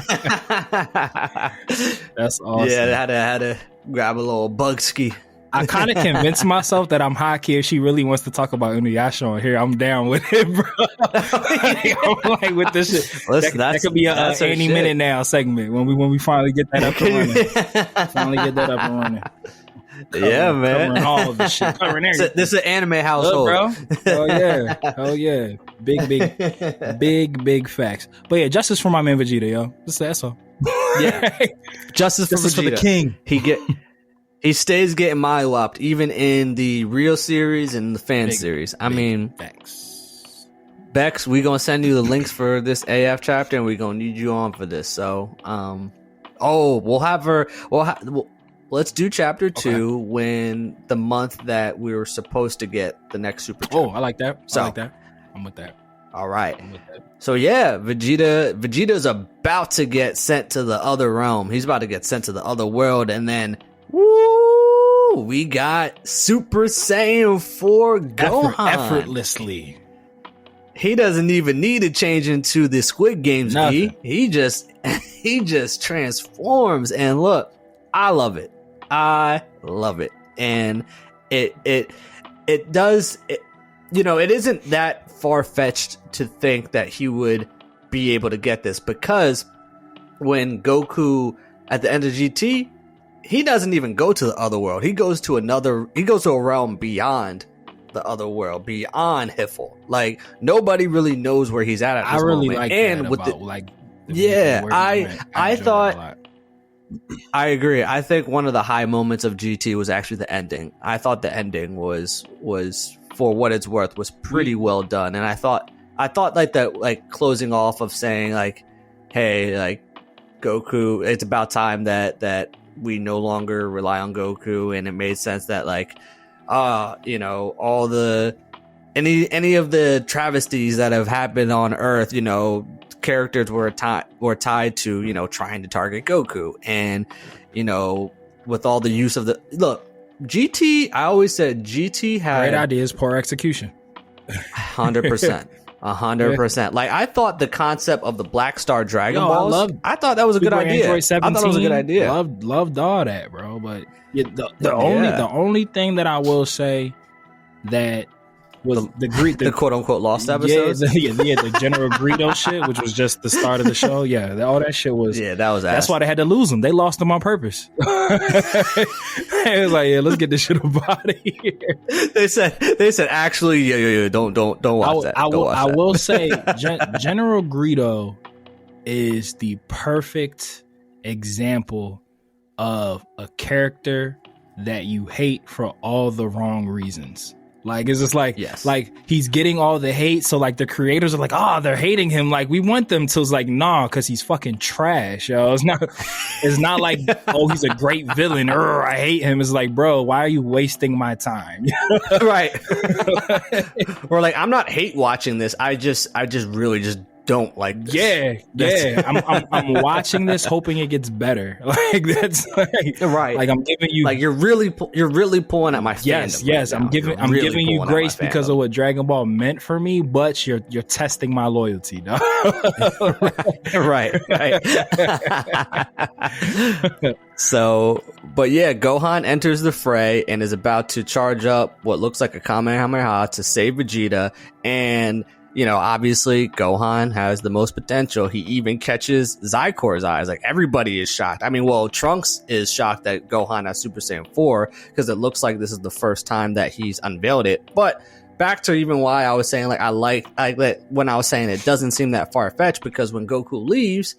That's awesome. Yeah, I had to grab a little bug ski. I kind of convinced myself that I'm hot key. If she really wants to talk about Inuyasha on here, I'm down with it, bro. I'm like with this shit. Listen, that could be a 80 minute now segment when we finally get that up and running. Yeah, man. Covering all of the shit. Covering everything. This is an anime household, bro. Oh yeah. Big facts. But yeah, justice for my man Vegeta, yo. That's all. Yeah. Justice for Vegeta. For the king. He stays getting mollywopped even in the real series and the fan series. I mean, facts. Bex, we gonna send you the links for this AF chapter, and we gonna need you on for this. So, we'll have her. Let's do chapter 2 when the month that we were supposed to get the next Super. Oh, I like that. I'm with that. All right. So yeah, Vegeta's about to get sent to the other realm. He's about to get sent to the other world, and then we got Super Saiyan 4 Gohan effortlessly. He doesn't even need to change into the Squid Games. He just transforms, and look, I love it, and it does. It isn't that far-fetched to think that he would be able to get this, because when Goku at the end of GT, he doesn't even go to the other world. He goes to a realm beyond the other world, beyond Hiffle. Like, nobody really knows where he's at this moment. I really like that with about, I thought, I agree. I think one of the high moments of GT was actually the ending. I thought the ending was for what it's worth, was pretty well done. And I thought like that, like closing off of saying like, hey, like Goku, it's about time that we no longer rely on Goku. And it made sense that like, all the, any of the travesties that have happened on Earth, characters were tied to, trying to target Goku. And, with all the use of GT, I always said GT had great ideas, poor execution. 100%. 100%. Like, I thought the concept of the Black Star Dragon Balls, I thought that was a good idea. Android 17, I thought it was a good idea. Loved all that, bro. But the only thing that I will say that was the quote unquote lost episodes. The General Greedo shit, which was just the start of the show. Yeah, all that shit was. Yeah, that was. That's why they had to lose them. They lost them on purpose. It was like, yeah, let's get this shit up out of here. They said actually, yeah, don't watch that. I will say, General Greedo is the perfect example of a character that you hate for all the wrong reasons. Like, it's just like, like he's getting all the hate. So like the creators are like, they're hating him. Like, we want them to, it's like, nah, cause he's fucking trash, yo. It's not like, he's a great villain. I hate him. It's like, bro, why are you wasting my time? Right. Or like, I'm not hate watching this. I just really just don't like this. I'm watching this hoping it gets better. Like, that's like, right. Like, I'm giving you, like, you're really pulling at my fandom. Yes. I'm giving you grace because of what Dragon Ball meant for me, but you're testing my loyalty, dog. right. So, but yeah, Gohan enters the fray and is about to charge up what looks like a Kamehameha to save Vegeta. And obviously Gohan has the most potential. He even catches Zykor's eyes. Like, everybody is shocked. I mean, well, Trunks is shocked that Gohan has Super Saiyan 4 because it looks like this is the first time that he's unveiled it. But back to even why I was saying, like, I like that when I was saying it doesn't seem that far-fetched, because when Goku leaves,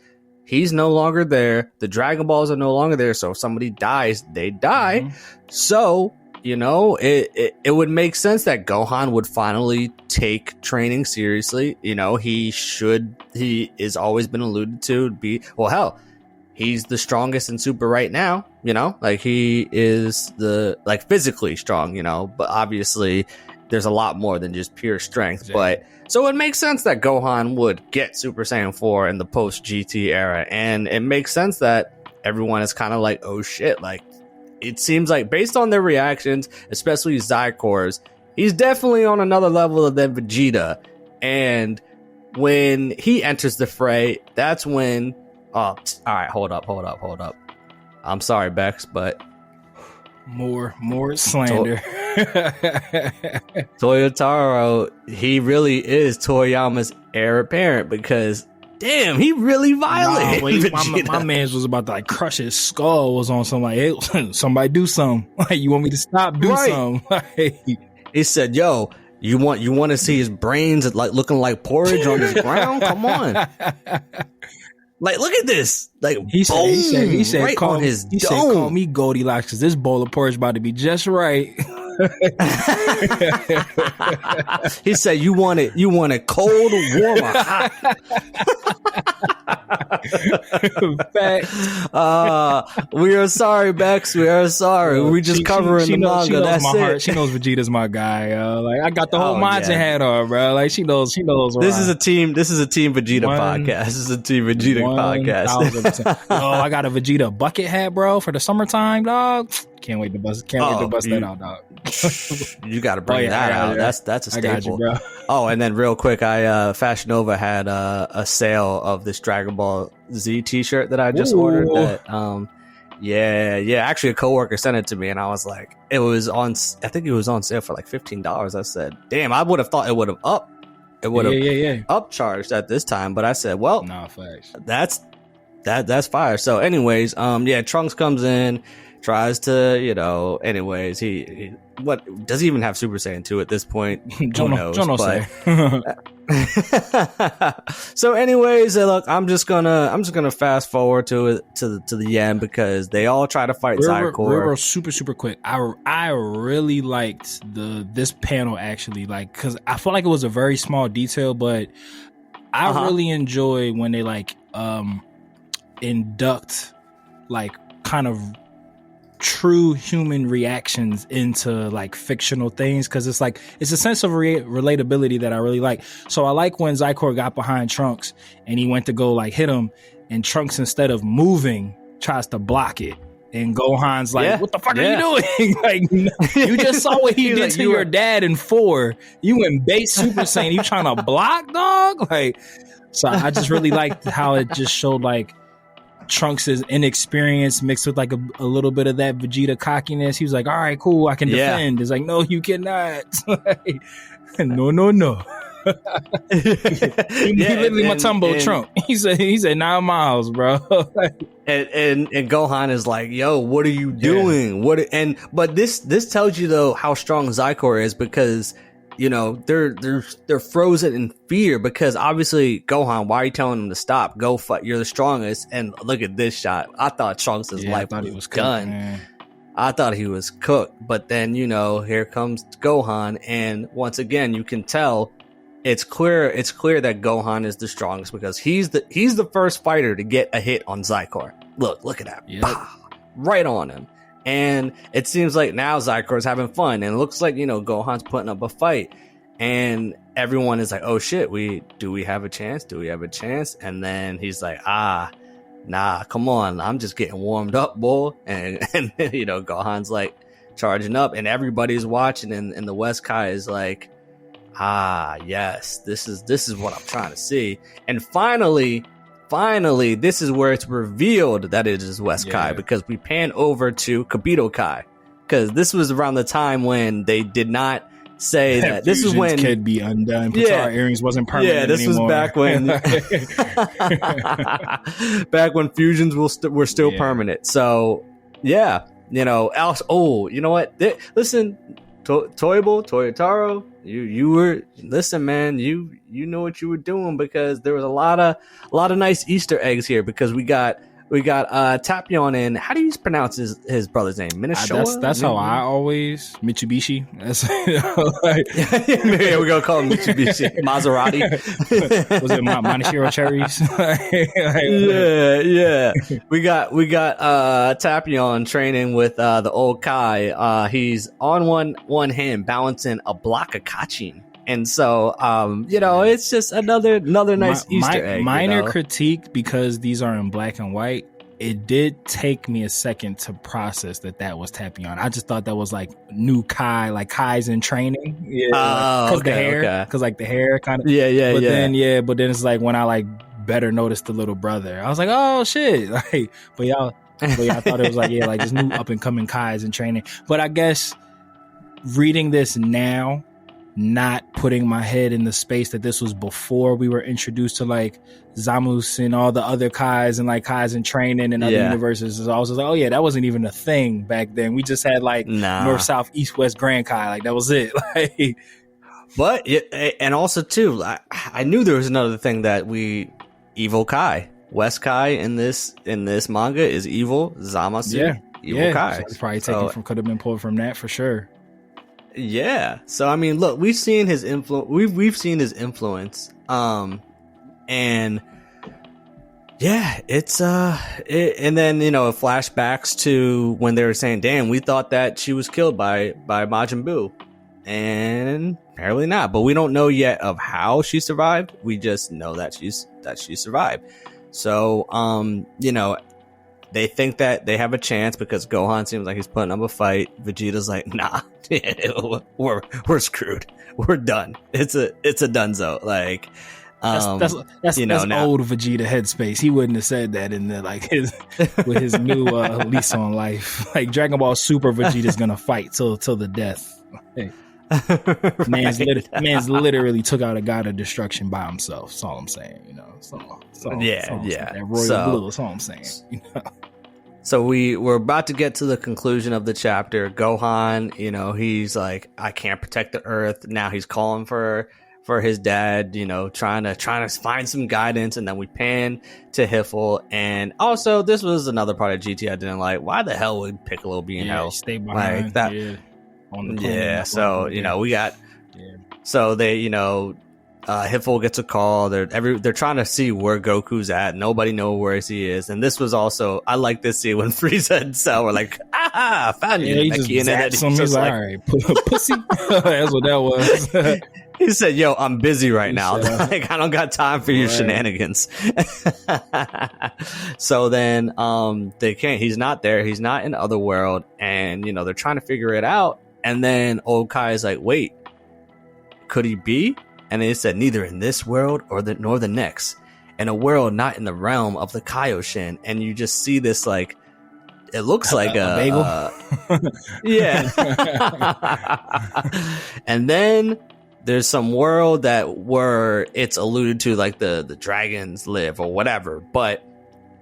he's no longer there. The Dragon Balls are no longer there. So if somebody dies, they die. Mm-hmm. So, it would make sense that Gohan would finally take training seriously. He is always been alluded to be, well, hell, he's the strongest in Super right now, like he is physically strong, but obviously there's a lot more than just pure strength. Yeah. But so it makes sense that Gohan would get Super Saiyan 4 in the post GT era. And it makes sense that everyone is kind of like, oh shit, like, it seems like based on their reactions, especially Zykor's, he's definitely on another level than Vegeta. And when he enters the fray, that's when... all right, hold up. I'm sorry, Bex, but... More slander. Toyataro, he really is Toriyama's heir apparent, because damn, he really violent. Nah, wait, my man's was about to like crush his skull. Was on something like, hey, somebody do something. Like, you want me to stop? Do something. Like, he said, "Yo, you want to see his brains like looking like porridge on this ground? Come on." Like, look at this. Like, he said, right on his dome. Said, call me Goldilocks because this bowl of porridge about to be just right. He said, you want it cold, warm, or hot? We are sorry, Bex. We are sorry. We just covering the manga. That's it. Heart. She knows Vegeta's my guy. Like, I got the whole Majin hat on, bro. Like, she knows. This is a team Vegeta podcast. This is a team Vegeta podcast. Oh, I got a Vegeta bucket hat, bro, for the summertime, dog. Can't wait to bust that out, dog. You got to bring that out. Yeah. That's a staple. You, oh, and then real quick, Fashion Nova had a sale of this Dragon Ball Z T-shirt that I just ordered. That, actually, a coworker sent it to me, and I was like, I think it was on sale for like $15. I said, damn, I would have thought it would have upcharged at this time, but I said, well, no, facts. That's fire. So, anyways, Trunks comes in. Tries to, anyways, he what does he even have Super Saiyan 2 at this point? Who knows? So, anyways, look, I'm just gonna fast forward to it to the end because they all try to fight Zycor. Real super quick. I really liked this panel actually, like, because I felt like it was a very small detail, but I really enjoy when they like induct like kind of true human reactions into like fictional things, because it's like it's a sense of relatability that I really like. So I like when Zycor got behind Trunks and he went to go like hit him, and Trunks, instead of moving, tries to block it, and Gohan's like, what the fuck are you doing? Like, you just saw what he did like, to your dad in 4. You went base Super Saiyan, you trying to block, dog? Like, so I just really liked how it just showed like Trunks' inexperience mixed with like a little bit of that Vegeta cockiness. He was like, all right, cool, I can defend. It's like, no, you cannot. Like, no. He literally Matumbo Trump. He said 9 miles, bro. and Gohan is like, yo, what are you doing? But this tells you though how strong Zycor is, because they're frozen in fear, because obviously Gohan, why are you telling them to stop? Go fight. You're the strongest. And look at this shot. I thought Trunks' life was done. Cooked, I thought he was cooked. But then, here comes Gohan, and once again, you can tell it's clear that Gohan is the strongest, because he's the first fighter to get a hit on Zycor. Look at that. Yep. Right on him. And it seems like now Zycor's having fun, and it looks like, Gohan's putting up a fight, and everyone is like, oh shit, do we have a chance? And then he's like, nah, come on, I'm just getting warmed up, boy. And Gohan's like charging up, and everybody's watching, and the West Kai is like, yes, this is what I'm trying to see. And finally, this is where it's revealed that it is West Kai, because we pan over to Kibito Kai, because this was around the time when they did not say that this is when could be undone. Katara earrings wasn't permanent. Yeah, this anymore. Was back when fusions were still permanent. So else. Oh, you know what? Listen, Toyble, Toyataro, you were, listen, man, you know what you were doing, because there was a lot of nice Easter eggs here, because we got Tapion, and how do you pronounce his brother's name? Minnesota? That's how I always Mitsubishi. That's yeah, we're gonna call him Mitsubishi. Maserati. Was it Monashiro cherries? Yeah. We got Tapion training with the old Kai. He's on one hand balancing a block of Kachin. And so, it's just another nice Easter egg. Minor critique, because these are in black and white. It did take me a second to process that was Tapion. I just thought that was like new Kai, like Kai's in training. Yeah, because the hair, because like the hair kind of. But then it's like when I like better noticed the little brother, I was like, oh shit, like, but y'all I thought it was like like just new up and coming Kai's in training. But I guess reading this now, not putting my head in the space that this was before we were introduced to like Zamus and all the other Kais and like Kais in training and other universes. So I was like, oh yeah, that wasn't even a thing back then. We just had like North, South, East, West, Grand Kai. Like that was it. Like, but and also too, I knew there was another thing that evil Kai, West Kai in this manga is evil. Zamasu, evil Kai. So it's probably could have been pulled from that for sure. Yeah. So I mean, look, we've seen his influence. We've seen his influence. And yeah, it's and then it flashbacks to when they were saying, "Damn, we thought that she was killed by Majin Buu," and apparently not. But we don't know yet of how she survived. We just know that she survived. So they think that they have a chance because Gohan seems like he's putting up a fight. Vegeta's like, nah, we're screwed. We're done. It's a donezo. Like, that's old Vegeta headspace. He wouldn't have said that in with his new lease on life. Like Dragon Ball Super Vegeta's gonna fight till the death. Hey. Man's literally took out a god of destruction by himself. That's all I'm saying. That royal blue. That's all I'm saying. So we're about to get to the conclusion of the chapter. Gohan, he's like, I can't protect the Earth. Now he's calling for his dad. Trying to find some guidance, and then we pan to Hiffle. And also, this was another part of GT I didn't like. Why the hell would Piccolo be in hell? Stay behind. Like that. Yeah. So we got. So they Hiffle gets a call. They're trying to see where Goku's at. Nobody knows where he is. And this was also, I like this scene when Frieza and Cell were like, found you. He just zaps him. He's like, all right, pussy. That's what that was. He said, yo, I'm busy right now. Like, I don't got time for your shenanigans. So then they can't. He's not there. He's not in Otherworld. And, they're trying to figure it out. And then old Kai is like, wait, could he be? And they said, neither in this world nor the next. In a world not in the realm of the Kaioshin. And you just see this, like, it looks like a bagel. Yeah. And then there's some world where it's alluded to, like the dragons live or whatever. But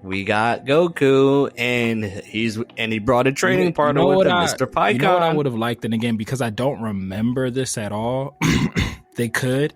we got Goku, and he brought a training partner with him, Mr. Pikkon. You know what I would have liked, and again, because I don't remember this at all, they could.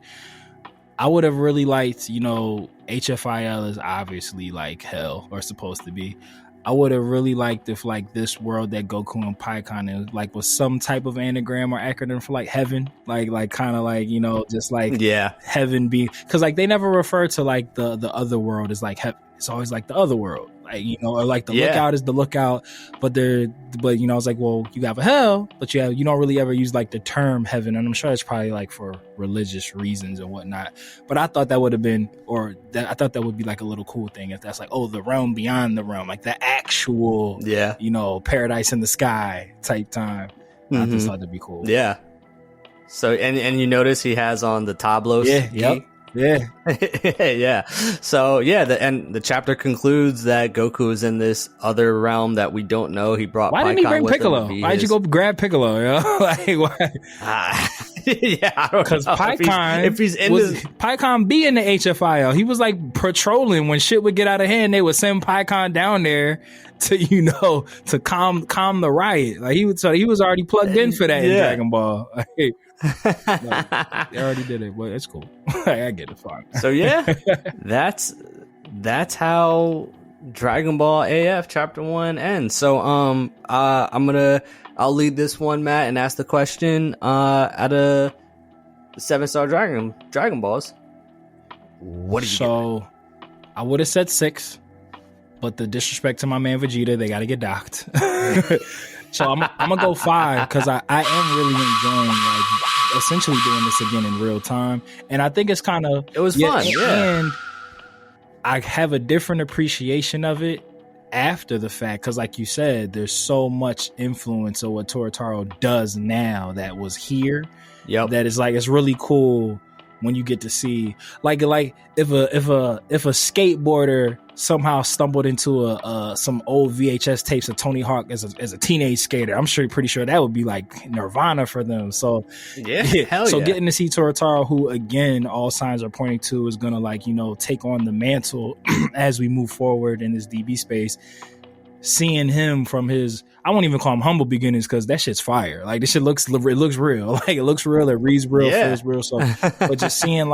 I would have really liked, HFIL is obviously like hell, or supposed to be. I would have really liked if like this world that Goku and Pikkon is like was some type of anagram or acronym for like heaven, like kind of like just like heaven be, because like they never refer to like the other world as like heaven. It's always like the other world, like or like the lookout is the lookout, but it's like, well, you have a hell, but you don't really ever use like the term heaven, and I'm sure it's probably like for religious reasons and whatnot. But I thought that would have been, I thought that would be like a little cool thing if that's like, oh, the realm beyond the realm, like the actual paradise in the sky type time. I just thought that'd be cool. Yeah. So and you notice he has on the Tablos. Yeah. Yep. Yeah. Yeah. So the chapter concludes that Goku is in this other realm that we don't know. He brought. Why didn't he bring Piccolo? Why'd you go grab Piccolo? Like why? Yeah, because Pikkon be in the HFIL. He was like patrolling when shit would get out of hand. They would send Pikkon down there to calm the riot. Like he was already plugged in for that in Dragon Ball. They already did it, but it's cool. I get it. Fine. So that's how Dragon Ball AF Chapter 1 ends. So I'll lead this one, Matt, and ask the question out of 7-star Dragon Balls. What do you So I would have said 6, but the disrespect to my man Vegeta, they got to get docked. So I'm gonna go 5 because I am really enjoying like essentially doing this again in real time, and I think it's kind of it was fun, and I have a different appreciation of it after the fact because, like you said, there's so much influence of what Toyataro does now that was here. Yep. That is like it's really cool when you get to see like if a skateboarder somehow stumbled into some old VHS tapes of Tony Hawk as a teenage skater, I'm pretty sure that would be like nirvana for them. So getting to see Toyataro, who again all signs are pointing to is gonna take on the mantle as we move forward in this DB space. Seeing him from his, I won't even call him humble beginnings, because that shit's fire. Like, this shit looks real. Like, it looks real. It reads real. Feels real. So, but just seeing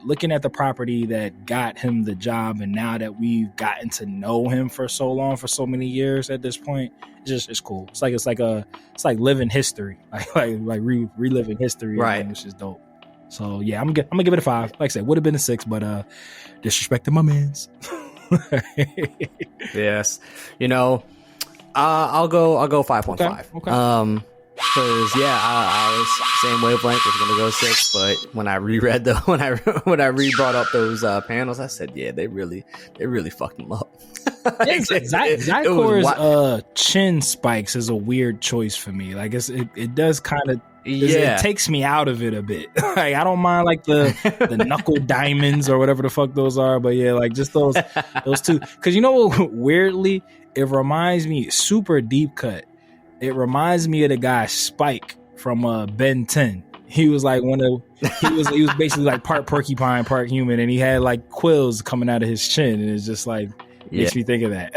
looking at the property that got him the job, and now that we've gotten to know him for so long, for so many years at this point, it's cool. It's like living history, reliving history, right? Which is dope. So yeah, I'm gonna give it a 5. Like I said, would have been a 6, but disrespecting my mans. Yes, I'll go 5.5. Okay. Because I was same wavelength, was gonna go 6, but when I reread when I re-brought up those panels, I said, yeah, they really fucked them up. Zykor's chin spikes is a weird choice for me. Like it does kind of. It takes me out of it a bit. Like, I don't mind like the knuckle diamonds or whatever the fuck those are, but yeah, like just those two. Because weirdly, it reminds me, super deep cut. It reminds me of the guy Spike from Ben 10. He was like he was basically like part porcupine, part human, and he had like quills coming out of his chin, and it's just like. Makes me think of that.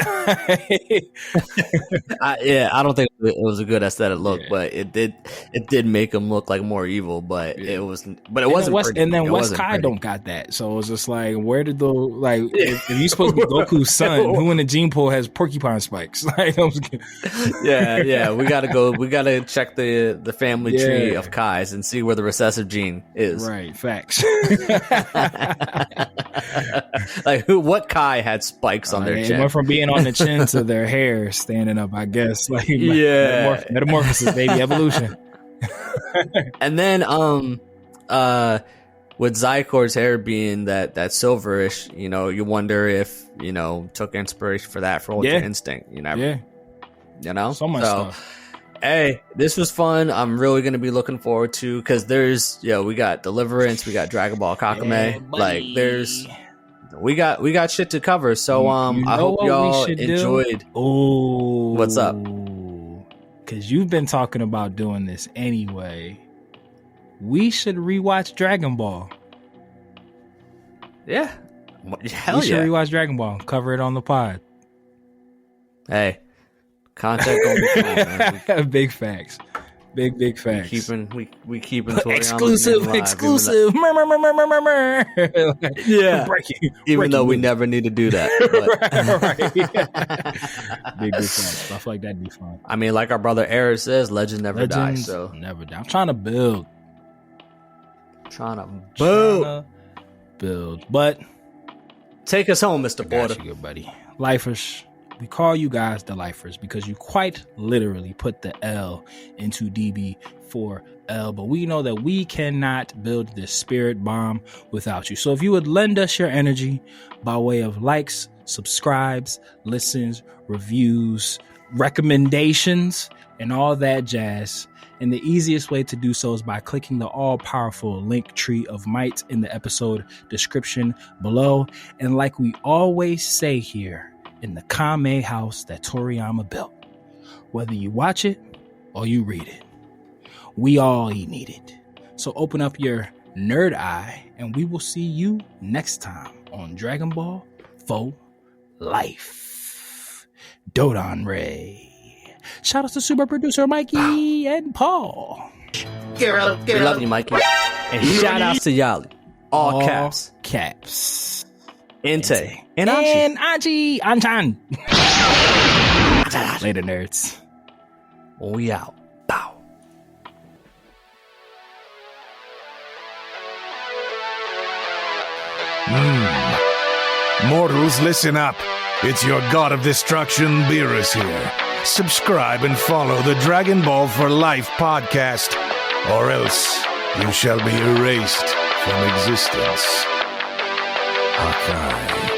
I don't think it was a good aesthetic look, but it did make him look like more evil. But it wasn't. And then West Kai don't got that, so it was just like, where did the if you're supposed to be Goku's son, who in the gene pool has porcupine spikes? Like, yeah, we gotta check the family tree of Kais and see where the recessive gene is. Right, facts. Like what Kai had spikes on their chin? It went from being on the chin to their hair standing up, I guess. Like, metamorphosis, baby, evolution. And then with Zykor's hair being that silverish, you wonder if took inspiration for that for Ultra Instinct. You never, so much stuff. Hey, this was fun. I'm really going to be looking forward to, because there's we got Deliverance, we got Dragon Ball Kakame, we got shit to cover. So I hope y'all enjoyed. Oh, what's up? Because you've been talking about doing this anyway. We should rewatch Dragon Ball. Yeah, we should rewatch Dragon Ball. Cover it on the pod. Hey, content gonna be fun, man. Big facts. Big facts. We keeping exclusive. Yeah. Breaking though we never need to do that. But. Big facts. I feel like that'd be fun. I mean, like our brother Eric says, legends never die. So never die. I'm trying to build. But take us home, Mr. Porter. Good buddy. Lifers. We call you guys the Lifers because you quite literally put the L into DB for L. But we know that we cannot build this spirit bomb without you. So if you would lend us your energy by way of likes, subscribes, listens, reviews, recommendations, and all that jazz. And the easiest way to do so is by clicking the all-powerful link tree of might in the episode description below. And like we always say here, in the Kame house that Toriyama built, whether you watch it or you read it, we all need it. So open up your nerd eye, and we will see you next time on Dragon Ball for Life. Dodon Ray. Shout out to super producer Mikey and Paul. We love you, Mikey. And shout outs to Yali. All caps. Inte. And Anji. Anchan. Later, nerds. We out. Bow. Mortals, listen up. It's your god of destruction, Beerus here. Subscribe and follow the Dragon Ball for Life podcast, or else you shall be erased from existence. Akai.